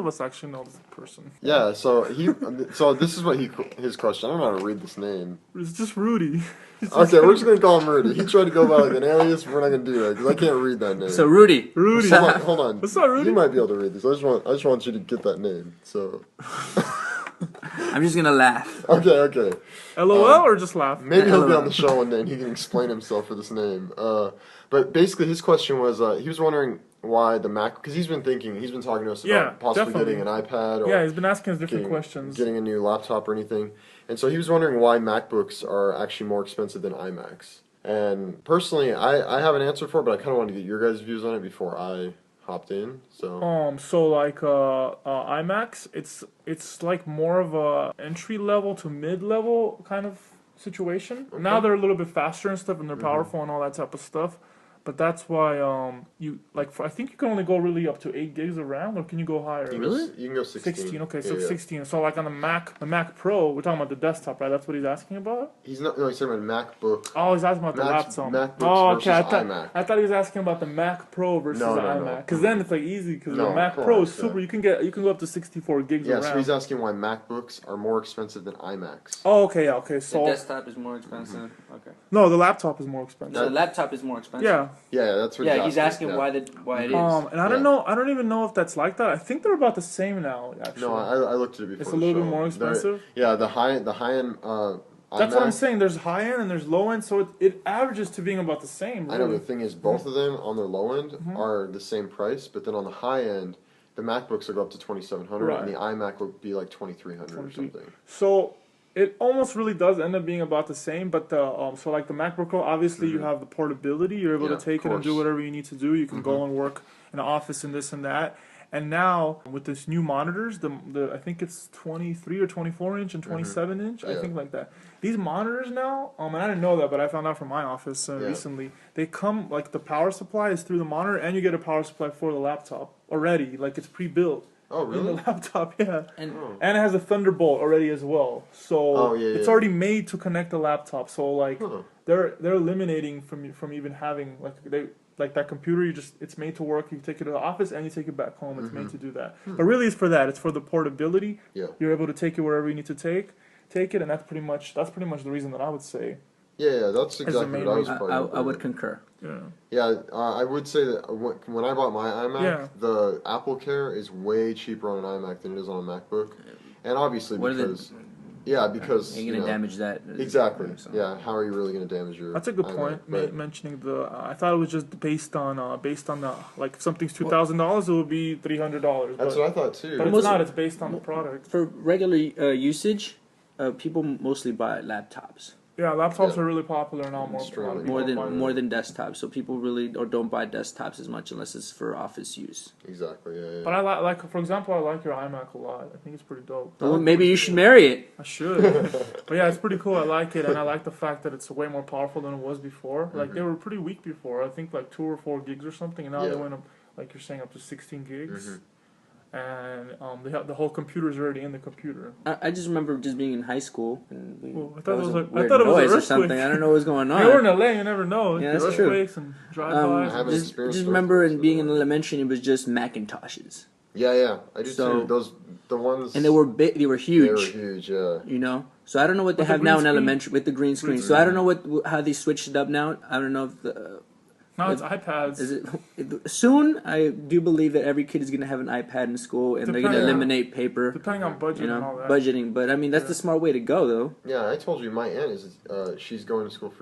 us actually know this person. Yeah. So this is what his question. I don't know how to read this name. It's just Rudy. Okay, we're just gonna call him Rudy. He tried to go by like an alias. We're not gonna do that because I can't read that name. So Rudy. Hold on. What's up, Rudy? You might be able to read this. I just want you to get that name. So. I'm just gonna laugh. Okay. LOL or just laugh? Maybe he'll be LOL. on the show one day and he can explain himself for this name. But basically, his question was he was wondering why the Mac, because he's been talking to us about possibly definitely. getting an iPad or Yeah, he's been asking us different questions. getting a new laptop or anything. And so he was wondering why MacBooks are actually more expensive than iMacs. And personally, I have an answer for it, but I kind of wanted to get your guys' views on it before I hopped in. So like iMacs, it's like more of a entry level to mid level kind of situation. Okay. Now they're a little bit faster and stuff, and they're powerful and all that type of stuff. But that's why I think you can only go really up to 8 gigs of RAM, or can you go higher? Really? You can go 16. 16. Okay, so Yeah. 16. So like on the Mac Pro, we're talking about the desktop, right? That's what he's asking about. He's not. No, he's talking about MacBook. Oh, he's asking about the laptop. MacBooks Okay. versus iMac. I thought he was asking about the Mac Pro versus No, the no. iMac. Because then it's like easy. Because No, the Mac correct, Pro is super. yeah. You can go up to 64 gigs Yeah, of RAM. so he's asking why MacBooks are more expensive than iMacs. Oh, okay, yeah, okay. The So desktop is more expensive. Okay. no, the laptop is more expensive. No, the laptop is more expensive. Yeah. Yeah, that's what Yeah, he's asking yeah. why it is. And I don't know. I don't even know if that's like that. I think they're about the same now. Actually. No, I looked at it before. It's a the little bit show. more expensive? Yeah, the high end. That's what I'm saying. There's high end and there's low end, so it averages to being about the same. Really. I know the thing is, both of them on their low end are the same price, but then on the high end, the MacBooks will go up to 2,700, Right. and the iMac will be like 2,300 or something. So it almost really does end up being about the same, but so like the MacBook Pro, obviously you have the portability. You're able Yeah, to take of it and do course. whatever you need to do. You can go and work in an office and this and that. And now with this new monitors, the I think it's 23 or 24 inch and 27 inch, I Yeah. think like that. These monitors now, and I didn't know that, but I found out from my office recently. They come like the power supply is through the monitor, and you get a power supply for the laptop already, like it's pre-built. Oh, In the really? laptop, yeah. And And it has a Thunderbolt already as well. So it's already made to connect the laptop. So like they're eliminating from even having like that computer, it's made to work. You take it to the office and you take it back home. It's made to do that. But really it's for that. It's for the portability. Yeah. You're able to take it wherever you need to take it, and that's pretty much the reason that I would say. Yeah, that's the exactly main what I was reason. probably. I would concur. Yeah. Yeah, I would say that when I bought my iMac, the Apple Care is way cheaper on an iMac than it is on a MacBook, and obviously because You're gonna damage that. Exactly. So. Yeah. How are you really gonna damage your? That's a good iMac? point. But- Mentioning the, I thought it was just based on the like if something's $2,000, it would be $300. That's what I thought too. But it's not. It's based on the product. For regular usage, people mostly buy laptops. Yeah, laptops Yeah. are really popular now. Extremely. More than desktops. So people really don't buy desktops as much unless it's for office use. Exactly. Yeah. But I like, for example, I like your iMac a lot. I think it's pretty dope. Well, maybe you should marry it. I should. But yeah, it's pretty cool. I like it, and I like the fact that it's way more powerful than it was before. Like they were pretty weak before. I think like 2 or 4 gigs or something, and now they went up, like you're saying, up to 16 gigs. And the whole computer is already in the computer. I just remember just being in high school and I thought it was weird it was noise an or something. earthquake. I don't know what's going on. You were in LA, you never know. Yeah, that's true. Earthquakes and drive-bys. I haven't just experienced remember those, in being in elementary, it was just Macintoshes, Yeah. I do So- too. The ones. and they were big. They were huge. They were huge. Yeah. You know, so I don't know what they With the have now in green screen? elementary with the green screen. So I don't know how they switched it up now. I don't know if Now it's iPads. is it soon. I do believe that every kid is going to have an iPad in school, and they're going to Depending- eliminate paper. Depending on budget You and all know, that. budgeting. But I mean, that's the smart way to go, though. Yeah, I told you my aunt is she's going to school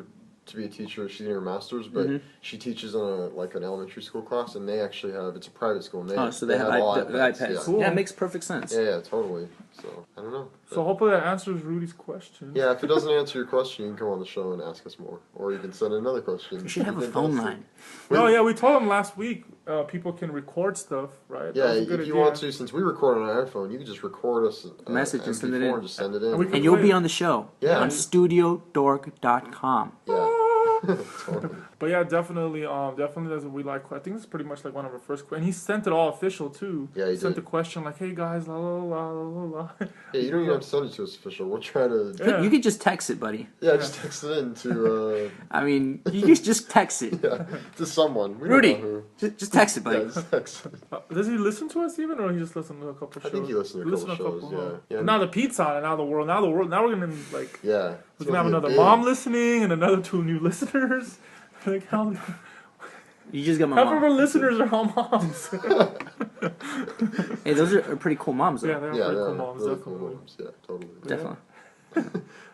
to be a teacher. She's in her master's, but she teaches in an elementary school class, and they actually it's a private school. And So they have all the iPads. iPads. Yeah. Cool. Yeah, it makes perfect sense. Yeah, totally. So I don't know. So hopefully that answers Rudy's question. Yeah, if it doesn't answer your question, you can come on the show and ask us more, or you can send another question. We should have a phone line. No, yeah, we told him last week people can record stuff, right? Yeah, That was a if good you idea. want to, since we record on our iPhone, you can just record us A message and send it MP4 in. and just send it in. And we can And you'll play be it. on the show Yeah. on StudioDork.com. Yeah. Totally. But yeah, definitely that's what we like. I think it's pretty much like one of our first, and he sent it all official too. Yeah, he sent did. the question like, "Hey guys, la la la la la la." Hey, you don't even have to send it to us official. We'll try to. Yeah. You could just text it, buddy. Yeah, just text it in to. I mean, you just text it. Yeah, to someone. We Rudy, don't know who. just text it, buddy. Yeah, just text it. Does he listen to us even, or he just listen to a couple shows? I think he listened to a couple shows. huh? Yeah. But now the Pete's on, and now we're gonna like. Yeah. We're gonna have another mom listening and another 2 new listeners. Like how You just got my half of our mom. listeners are all moms. Hey, those are pretty cool moms, though. Yeah, they're Yeah, pretty they're cool moms, really definitely. cool moms. Yeah, totally. Definitely.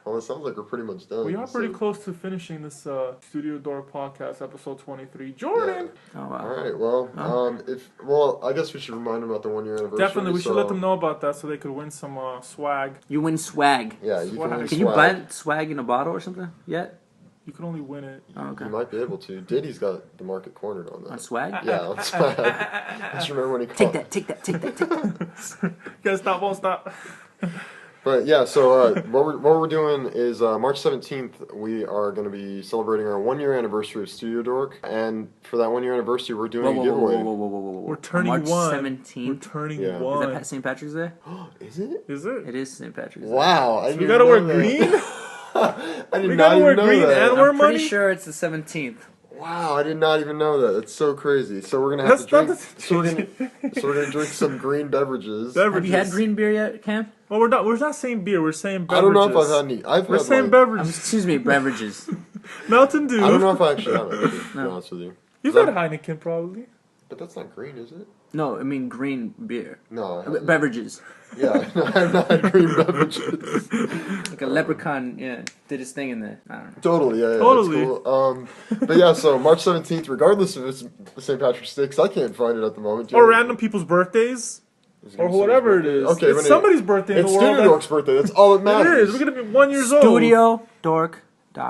Well, it sounds like we're pretty much done. We are pretty so- close to finishing this Studio Dork Podcast, episode 23. Jordan! Oh, wow. All right. Well, I guess we should remind them about the 1 year anniversary. Definitely, we should so- let them know about that so they could win some swag. You win swag. Yeah, you can Swag. win Can you swag. buy swag in a bottle or something yet? You can only win it. Oh, okay. You might be able to. Diddy's got the market cornered on that. On swag? Yeah, on swag. Just remember when he Take called. that, take that, take that, take that. Can't stop, won't stop. But yeah, so what we're doing is March 17th, we are going to be celebrating our 1 year anniversary of Studio Dork. And for that 1 year anniversary, we're doing a giveaway. We're turning March 1. 17th. We're turning Yeah. Is 1. that St. Patrick's Day? Is it? Is it? It is St. Patrick's Day. Wow. I We didn't gotta know wear that. green? I did We not gotta even wear know green that. and wear I'm pretty money? sure it's the 17th. Wow, I did not even know that. That's so crazy. So we're gonna have That's to not drink. the So we're gonna drink some green beverages. Have you had green beer yet, Cam? Well, we're not saying beer. We're saying beverages. I don't know if I've had any. We're had saying like, beverages. Excuse me, beverages. Mountain Dew. I don't know if I actually have it. To be No. honest with you. You've Is had that- Heineken probably. But that's not green, is it? No, I mean green beer. No. I haven't. Beverages. Yeah, no, I've not had green beverages. Like a leprechaun, did his thing in there. I don't know. Totally, yeah, Totally. That's cool. But yeah, so March 17th, regardless if it's St. Patrick's Day, 'cause I can't find it at the moment. Or random people's birthdays. Is Or gonna be whatever it somebody's is. birthday. Okay, It's when somebody's birthday in It's the world. Studio Dork's birthday. That's all that It matters. is. We're gonna be 1 year old. StudioDork.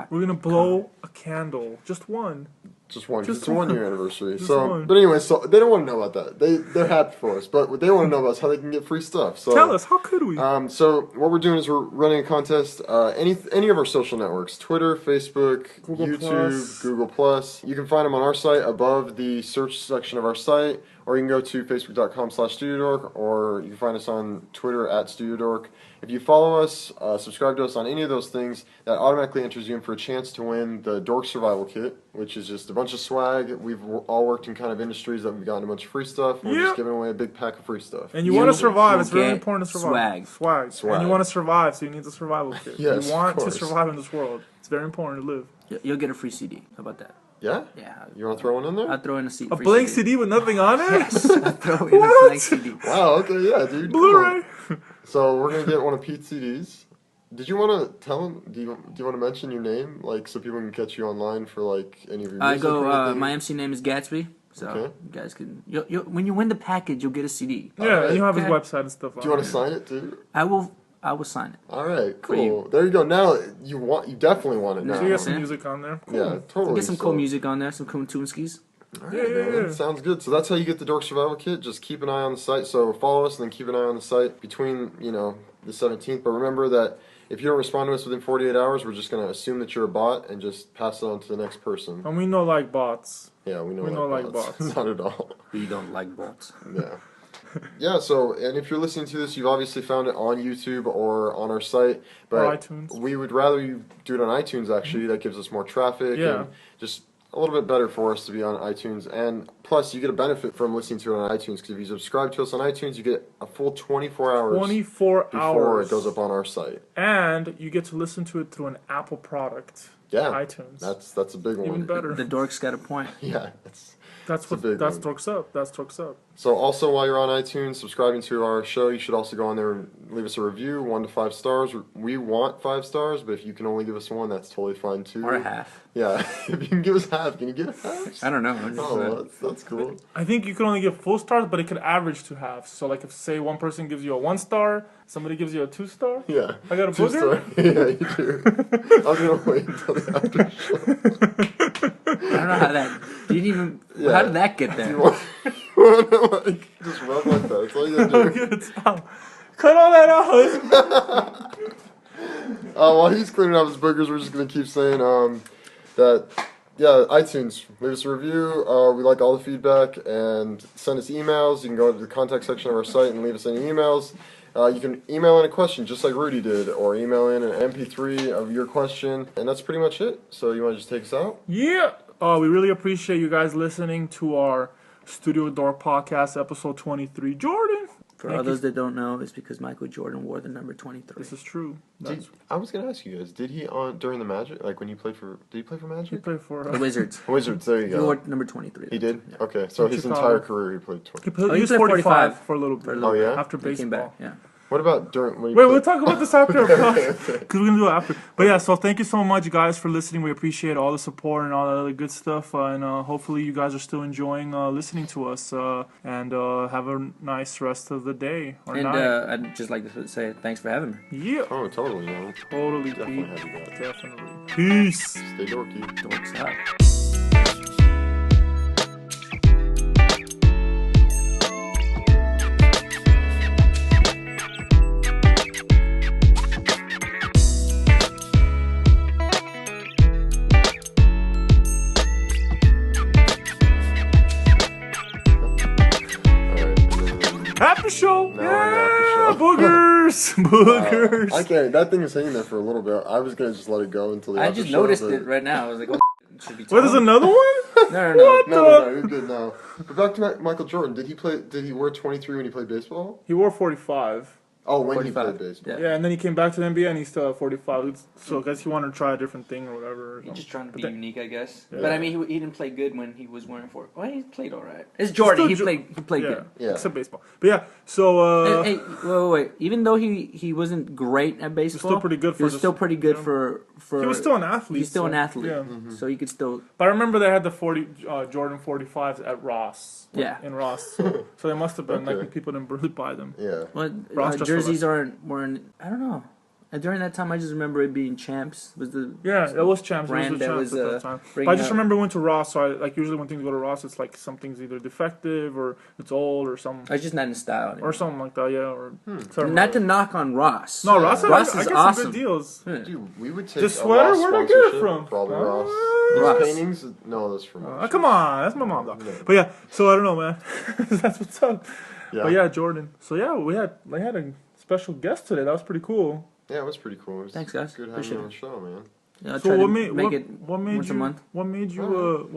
We're gonna blow a candle. Just one. Just one. 'cause Just it's a 1 year one. anniversary. Just So, one. but anyway, so they don't want to know about that. They're happy for us, but what they want to know about is how they can get free stuff. So Tell us, how could we? So what we're doing is we're running a contest. Any of our social networks: Twitter, Facebook, Google YouTube, Plus. Google Plus. You can find them on our site above the search section of our site, or you can go to facebook.com/StudioDork, or you can find us on Twitter @StudioDork. If you follow us, subscribe to us on any of those things, that automatically enters you in for a chance to win the Dork Survival Kit, which is just a bunch of swag. We've all worked in kind of industries that we've gotten a bunch of free stuff. And we're Yeah. just giving away a big pack of free stuff. and you want to survive. will It's really get important to survive. swag. Swag. And you want to survive, so you need the survival kit. Yes, you want of to course. survive in this world. It's very important to live. You'll get a free CD. How about that? Yeah? Yeah. You want to throw one in there? I'll throw in a CD. A blank CD with nothing on it? Yes, I'll throw in a What? blank CD. Wow, okay, yeah, dude. cool. Blu-ray. So we're gonna get one of Pete's CDs. Did you want to tell him? Do you want to mention your name, like, so people can catch you online for like any of your I music? go. or anything? My MC name is Gatsby. So Okay. you guys can. When you win the package, you'll get a CD. Yeah, Alright. and you have his Okay. website and stuff. Do you want to sign it too? I will sign it. All right, For you. cool. There you go. Now you definitely want it now. So you got some Yeah. music on there. Cool. Yeah, totally. Get some cool So- music on there. Some cool Toonskis. All right, Yeah, yeah, man. yeah. Sounds good. So that's how you get the Dork Survival Kit. Just keep an eye on the site. So follow us and then keep an eye on the site between the 17th. But remember that if you don't respond to us within 48 hours, we're just gonna assume that you're a bot and just pass it on to the next person. And we know like bots. Yeah, we know. We know like bots. Not at all. We don't like bots. Yeah. Yeah, so, and if you're listening to this, you've obviously found it on YouTube or on our site. But Or iTunes. we would rather you do it on iTunes, actually. That gives us more traffic. Yeah. And just a little bit better for us to be on iTunes. And plus, you get a benefit from listening to it on iTunes, because if you subscribe to us on iTunes, you get a full 24 hours 24 before hours. it goes up on our site. And you get to listen to it through an Apple product. Yeah. iTunes. That's a big one. Even better. The dork's got a point. Yeah. That's It's a what. big That's one. Dorks Up. That's Dorks Up. So also, while you're on iTunes subscribing to our show, you should also go on there and leave us a review, 1 to 5 stars. We want 5 stars, but if you can only give us 1, that's totally fine too. Or a half. Yeah, if you can give us half, can you give half? I don't know. I'm just, Oh, well, that's cool. I think you can only give full stars, but it could average to halves. So, like, if say one person gives you a 1 star, somebody gives you a 2 star. Yeah. I got a 2 booger? star. Yeah, you do. I'm gonna wait until the after show. I don't know how that. Didn't even. Yeah. How did that get there? You want to like just rub like that? That's all you gotta do. It's out. Cut all that out. While he's cleaning up his boogers, we're just gonna keep saying, iTunes, leave us a review. We like all the feedback, and send us emails. You can go to the contact section of our site and leave us any emails. You can email in a question just like Rudy did, or email in an MP3 of your question, and that's pretty much it. So you want to just take us out? Yeah. We really appreciate you guys listening to our StudioDork Podcast, episode 23. Jordan. For others that don't know, it's because Michael Jordan wore the number 23. This is true. I was gonna ask you guys, did he during the Magic, like when he played for, did he play for Magic? He played for the Wizards. Wizards, there you go. He wore number 23. He did? Yeah. Okay, so his Chicago. entire career he played 20. He was 45 for a little bit. Oh, yeah? After baseball. He came back, yeah. What about during, when he Wait, played? we'll talk about this after, because we're going to do it after. But yeah, so thank you so much, guys, for listening. We appreciate all the support and all that other good stuff. And hopefully you guys are still enjoying listening to us. And have a nice rest of the day or night. I'd just like to say thanks for having me. Yeah. Oh, totally, man. Totally, Definitely Pete. had you guys. Definitely. Peace. Stay dorky. Dorks up. After show. No, Yeah. after show. Boogers. Boogers. I can't. That thing was hanging there for a little bit. I was gonna just let it go until the I after just show, noticed but- it right now. I was like, oh, it should be What, there's Tom. another one? No. No, you're good now. But back to Michael Jordan. Did he wear 23 when he played baseball? He wore 45. Oh, when 45. he played baseball. Yeah, and then he came back to the NBA and he's still at 45. So I guess he wanted to try a different thing or whatever. He's just trying to But be then- unique, I guess. Yeah. But I mean, he didn't play good when he was wearing 4. Well, he played all right. It's Jordan. He played yeah, good. Yeah. except baseball. But yeah, so Hey, wait. Even though he wasn't great at baseball, still pretty good he for was just- still pretty good yeah. for. he was still an athlete. He's still an athlete. Yeah. So he could still. But I remember they had the Jordan 45s at Ross. Yeah. In Ross. So they must have been Okay. like people didn't really buy them. Yeah. Well, Ross just jerseys weren't. I don't know. And during that time, I just remember it being Champs. Was the Yeah, it was Champs. brand it was that Champs was at that time. But bringing I just out- remember we went to Ross. So I like usually when things go to Ross, it's like something's either defective or it's old or something. It's just not in style anymore. Or something like that, yeah. Or Not to knock on Ross. No, Ross, Ross I is get awesome. some good deals. Yeah. Dude, we would take The a sweater? Ross Where'd I get it sponsorship, from? Probably Ross. Ross. These paintings? No, that's from Ross. Come on, that's my mom, though. Yeah. But yeah, so I don't know, man. That's what's up. Yeah. But yeah, Jordan. So yeah, we had a special guest today. That was pretty cool. Yeah, it was pretty cool. It was Thanks, guys. Good having Appreciate you on the show, man. Yeah, I'll So try what to made make it what made once you a month. what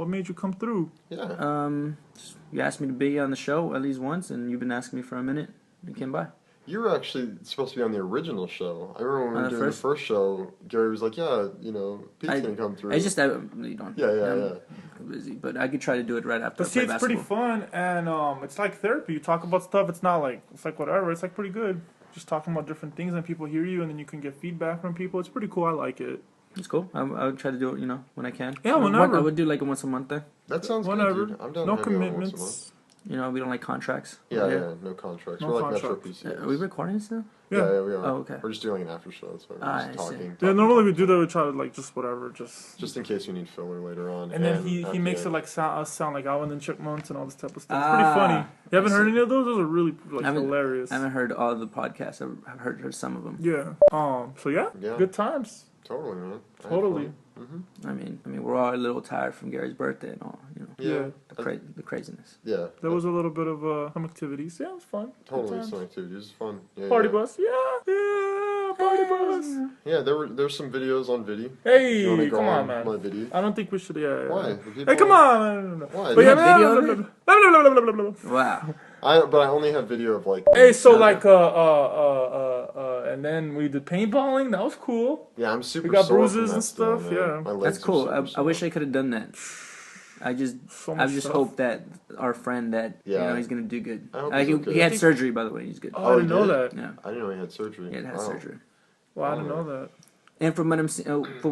made you come through? Yeah. You asked me to be on the show at least once, and you've been asking me for a minute. You came by. You were actually supposed to be on the original show. I remember when we were doing the first show, Gary was like, yeah, Pete's going to come through. It's just that you don't. Yeah. I'm busy, but I could try to do it right after. But see, it's pretty fun, and it's like therapy. You talk about stuff. It's not like whatever. It's like pretty good. Just talking about different things, and people hear you, and then you can get feedback from people. It's pretty cool. I like it. It's cool. I would try to do it, when I can. Yeah, whenever. I would do like a once a month thing. That sounds Whenever. good, dude. I'm down No to hang out once a month. commitments. We don't like contracts. Yeah, no contracts. No We're like contract. Metro PCs. Are we recording this now? Yeah, we are. Oh, okay. We're just doing an after show. That's why we're I just see. talking. Yeah, normally we do that. We try to like just whatever, just in case we need filler later on. And then he at the makes end. it like sound like Alvin and Chipmunks and all this type of stuff. It's Ah, pretty funny. You haven't I heard see. any of those? Those are really like I haven't- hilarious. I haven't heard all the podcasts. I've heard some of them. Yeah. So yeah, Yeah. good times. Totally, man. I had Totally. fun. I mean, we're all a little tired from Gary's birthday and all. Yeah. The craziness. Yeah. There was a little bit of some activities. Yeah, it was fun. Good Totally times. some activities. It was fun. Yeah, Party yeah. bus. Yeah, party bus. Yeah, there's some videos on Vidi. Hey, You wanna go come on, man. My Vidi? I don't think we should. Yeah. Why? Hey, come on. Why? But You yeah, have video of it? blah, blah, blah, blah, blah. Wow. But I only have video of like. Hey, so like and then we did paintballing. That was cool. Yeah, I'm super. We got sore bruises from and that still, stuff, man. yeah. My legs That's are cool. super I wish sore. I could have done that. I just much stuff. hope that our friend that Yeah. he's gonna do good. I hope he's okay. He had surgery, by the way. He's good. Oh, I didn't he know did? that. Yeah, I didn't know he had surgery. he had Wow. surgery. Well, I didn't know that. And from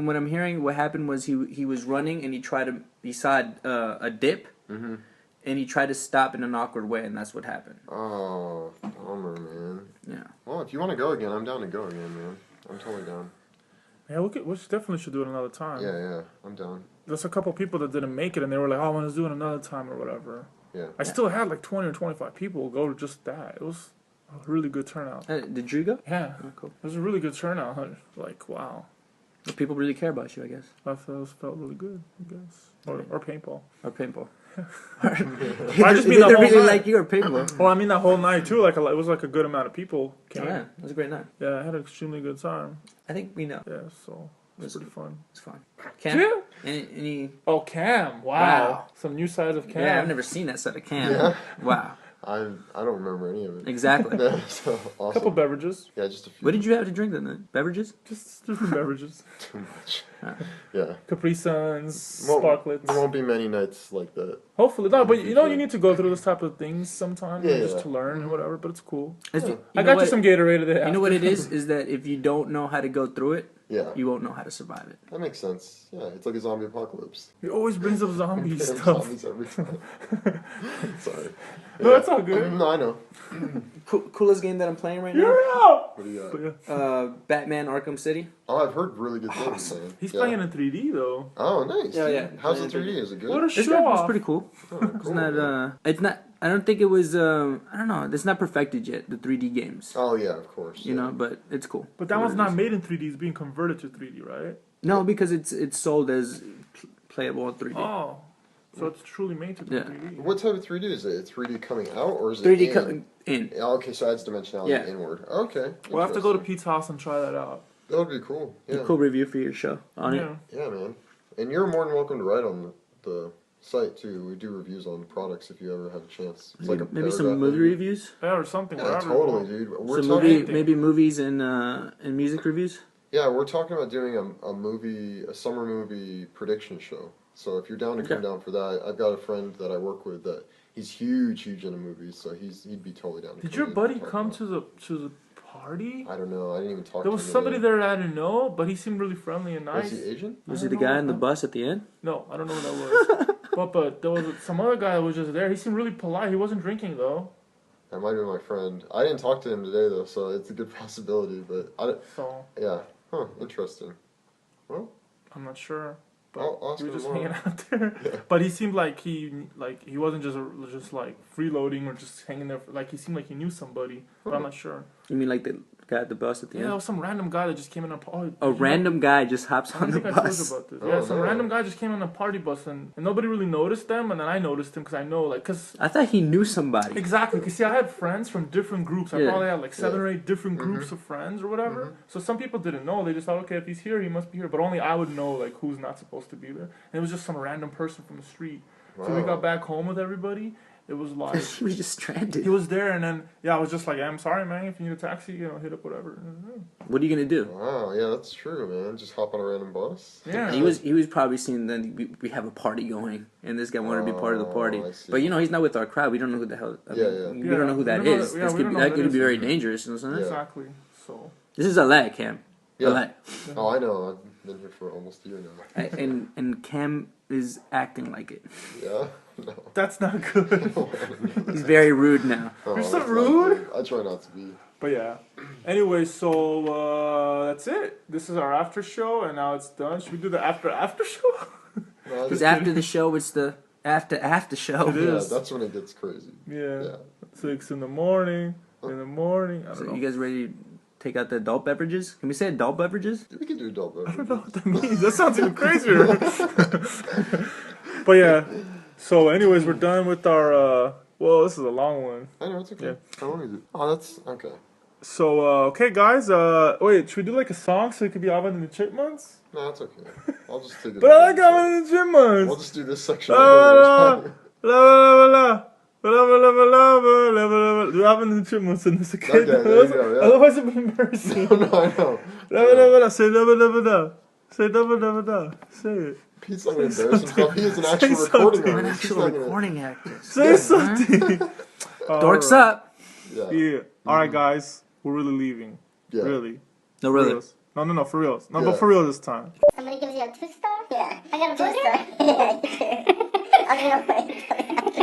what I'm hearing, what happened was he was running and he saw a dip, Mhm. and he tried to stop in an awkward way, and that's what happened. Oh, bummer, man. Yeah. Well, if you want to go again, I'm down to go again, man. I'm totally down. Yeah, we definitely should do it another time. Yeah, I'm down. There's a couple people that didn't make it, and they were like, "Oh, I want to do it another time or whatever." Yeah. I still had like 20 or 25 people go to just that. It was a really good turnout. Did Drew go? Yeah, Oh, cool. it was a really good turnout. Like, wow. People really care about you, I guess. That felt really good, I guess. Or paintball. Or paintball. I just mean they the whole really night. like you or paintball. Well, I mean that whole night too. Like it was like a good amount of people came. Yeah, it was a great night. Yeah, I had an extremely good time. I think we know. Yeah, so it was pretty fun. It's fun. Cam? Yeah. Any? Oh, Cam! Wow. Some new sides of Cam. Yeah, I've never seen that side of Cam. Yeah. Wow. I don't remember any of it. Exactly. So awesome. Couple beverages. Yeah, just a few. What did you have to drink that night? Beverages? Just different beverages. Too much. Alright. Yeah. Capri Suns, Won't- sparklets. There won't be many nights like that. Hopefully, no. But you know, you need to go through this type of things sometimes, Yeah, just yeah. to learn and whatever. But it's cool. It's- Yeah. you I know got you what- some Gatorade today. You know what it is? Is that if you don't know how to go through it, Yeah. you won't know how to survive it. That makes sense. Yeah, it's like a zombie apocalypse. He always brings up zombie Damn stuff. zombies every time. Sorry. No, it's all good. No, I know. Coolest game that I'm playing right You're now? out. What do you But got? yeah. Batman Arkham City. Oh, I've heard really good things. Man. He's Yeah. playing in 3D though. Oh, nice. Yeah, yeah. How's the 3D? Is it good? What a It's show good. It's off. pretty cool. Oh, It's cool, not. man. It's not. I don't think it was. I don't know. It's not perfected yet. The 3D games. Oh, yeah, of course. You yeah. know, but it's cool. But that For one's what it not is. made in 3D. It's being converted to 3D, right? No, because it's sold as playable in 3D. Oh, so it's truly made to be Yeah. 3D. What type of 3D is it? 3D coming out or is it 3D in? coming in. Yeah, okay, so that's dimensionality Yeah. inward. Okay. We'll have to go to interesting. Pete's house and try that out. That would be cool. Yeah. Cool review for your show on it. Yeah. Yeah, man. And you're more than welcome to write on the site too. We do reviews on products if you ever have a chance. It's like a Maybe some paragraph movie maybe. reviews. Yeah, or something. Yeah, whatever. totally, dude. We're Some talking. movie, maybe movies and music reviews. Yeah, we're talking about doing a summer movie prediction show. So if you're down to come down for that, I've got a friend that I work with that he's huge into movies, so he'd be totally down. To Did come your in buddy and talk come about to the party? I don't know. I didn't even talk There to was him somebody today. there that I didn't know, but he seemed really friendly and nice. Was he Asian? Was I he the don't know guy in the what bus at the end? No, I don't know who that was. but there was some other guy that was just there. He seemed really polite. He wasn't drinking though. That might be my friend. I didn't talk to him today though, so it's a good possibility. But So yeah, interesting. Well, I'm not sure. But I'll ask he was him just tomorrow. hanging out there. Yeah. But he seemed like he wasn't just like freeloading or just hanging there. Like he seemed like he knew somebody, but I'm not sure. You mean like the guy at the bus at the Yeah, there end? was some random guy that just came in a party. A random guy just hops I on don't the think I told you bus. about this. Oh, Yeah, some no. random guy just came on a party bus and nobody really noticed them, and then I noticed him because I know, like, because I thought he knew somebody. exactly, because see, I had friends from different groups. I Yeah. probably had like 7 Yeah. or 8 different groups of friends or whatever. So some people didn't know. They just thought, okay, if he's here, he must be here. But only I would know like who's not supposed to be there. And it was just some random person from the street. So we Wow. got back home with everybody. It was like He was just stranded. he was there, and then I was just like, I'm sorry, man. If you need a taxi, hit up whatever. What are you gonna do? Wow, yeah, that's true, man. Just hop on a random bus. Yeah. He was probably seeing that we have a party going, and this guy wanted to be part of the party. I see. But he's not with our crowd. We don't know who the hell. We Yeah. don't know who that We don't know is. that- yeah, This we could don't be, know that who could that be is. very dangerous. You know what I'm saying? Yeah. Exactly. So This is LA, Cam. Yeah. LA. Oh, I know. I've been here for almost a year now. And Cam is acting like it. Yeah. No. that's not good. He's very rude now. You're so that's not rude. good. I try not to be. But yeah. Anyway, so that's it. This is our after show, and now it's done. Should we do the after show? No, Because after the show, it's the after show. It yeah, is. that's when it gets crazy. Yeah. Yeah. 6 in the morning. I So don't know. you guys ready to take out the adult beverages? Can we say adult beverages? We can do adult I don't beverages. know what that means. That sounds even crazier. But yeah. So, anyways, we're done with our. Well, this is a long one. I know, it's okay. Yeah. How long is it? Oh, that's okay. So, okay, guys. Wait, should we do like a song so it could be Alvin and the Chipmunks? No, it's okay. I'll just take it. But I like Alvin and the Chipmunks. We'll just do this section. La la la la la. Do Alvin and the Chipmunks in this again? Okay, there you go, yeah. Otherwise, it'd be mercy. No, I know. Say da. Say da. Say it. Pete's not going to embarrass himself. He is an actual Say recording something. I'm an artist. He's actual not gonna- recording actor. Say something. Dorks up. Yeah. Yeah. All right, guys. We're really leaving. Yeah. Really. No, For really. reals. No, for reals. No, Yeah. but for real this time. Somebody gives you a 2-star? Yeah. I got a 2-star. Yeah, you too. I'm gonna wait. I don't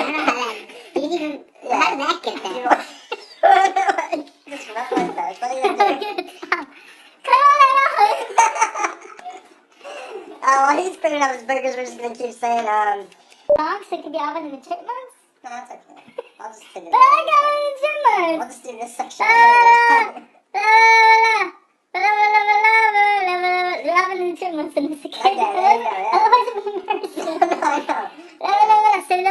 know how that. You can even. How did that get there? Just rough like that. What are you gonna do? While he's clearing up his burgers, we're just gonna keep saying, Dogs, it could be Alvin and the Chipmunks? No, that's okay. I'll just take it. But I got Alvin and the Chipmunks! We'll just do this section. moments in the security. Okay, there you go, yeah. Otherwise it would be embarrassing. Say da. Say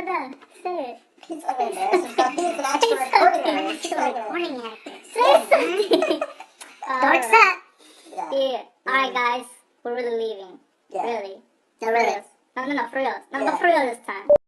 da. Say it. He's so embarrassed. He's an actual recording already. He's like, Recording it. Say something. Dark set. Yeah. Alright, guys. We're really leaving. Yeah. Really. No, really. No, for real. No, for real this time.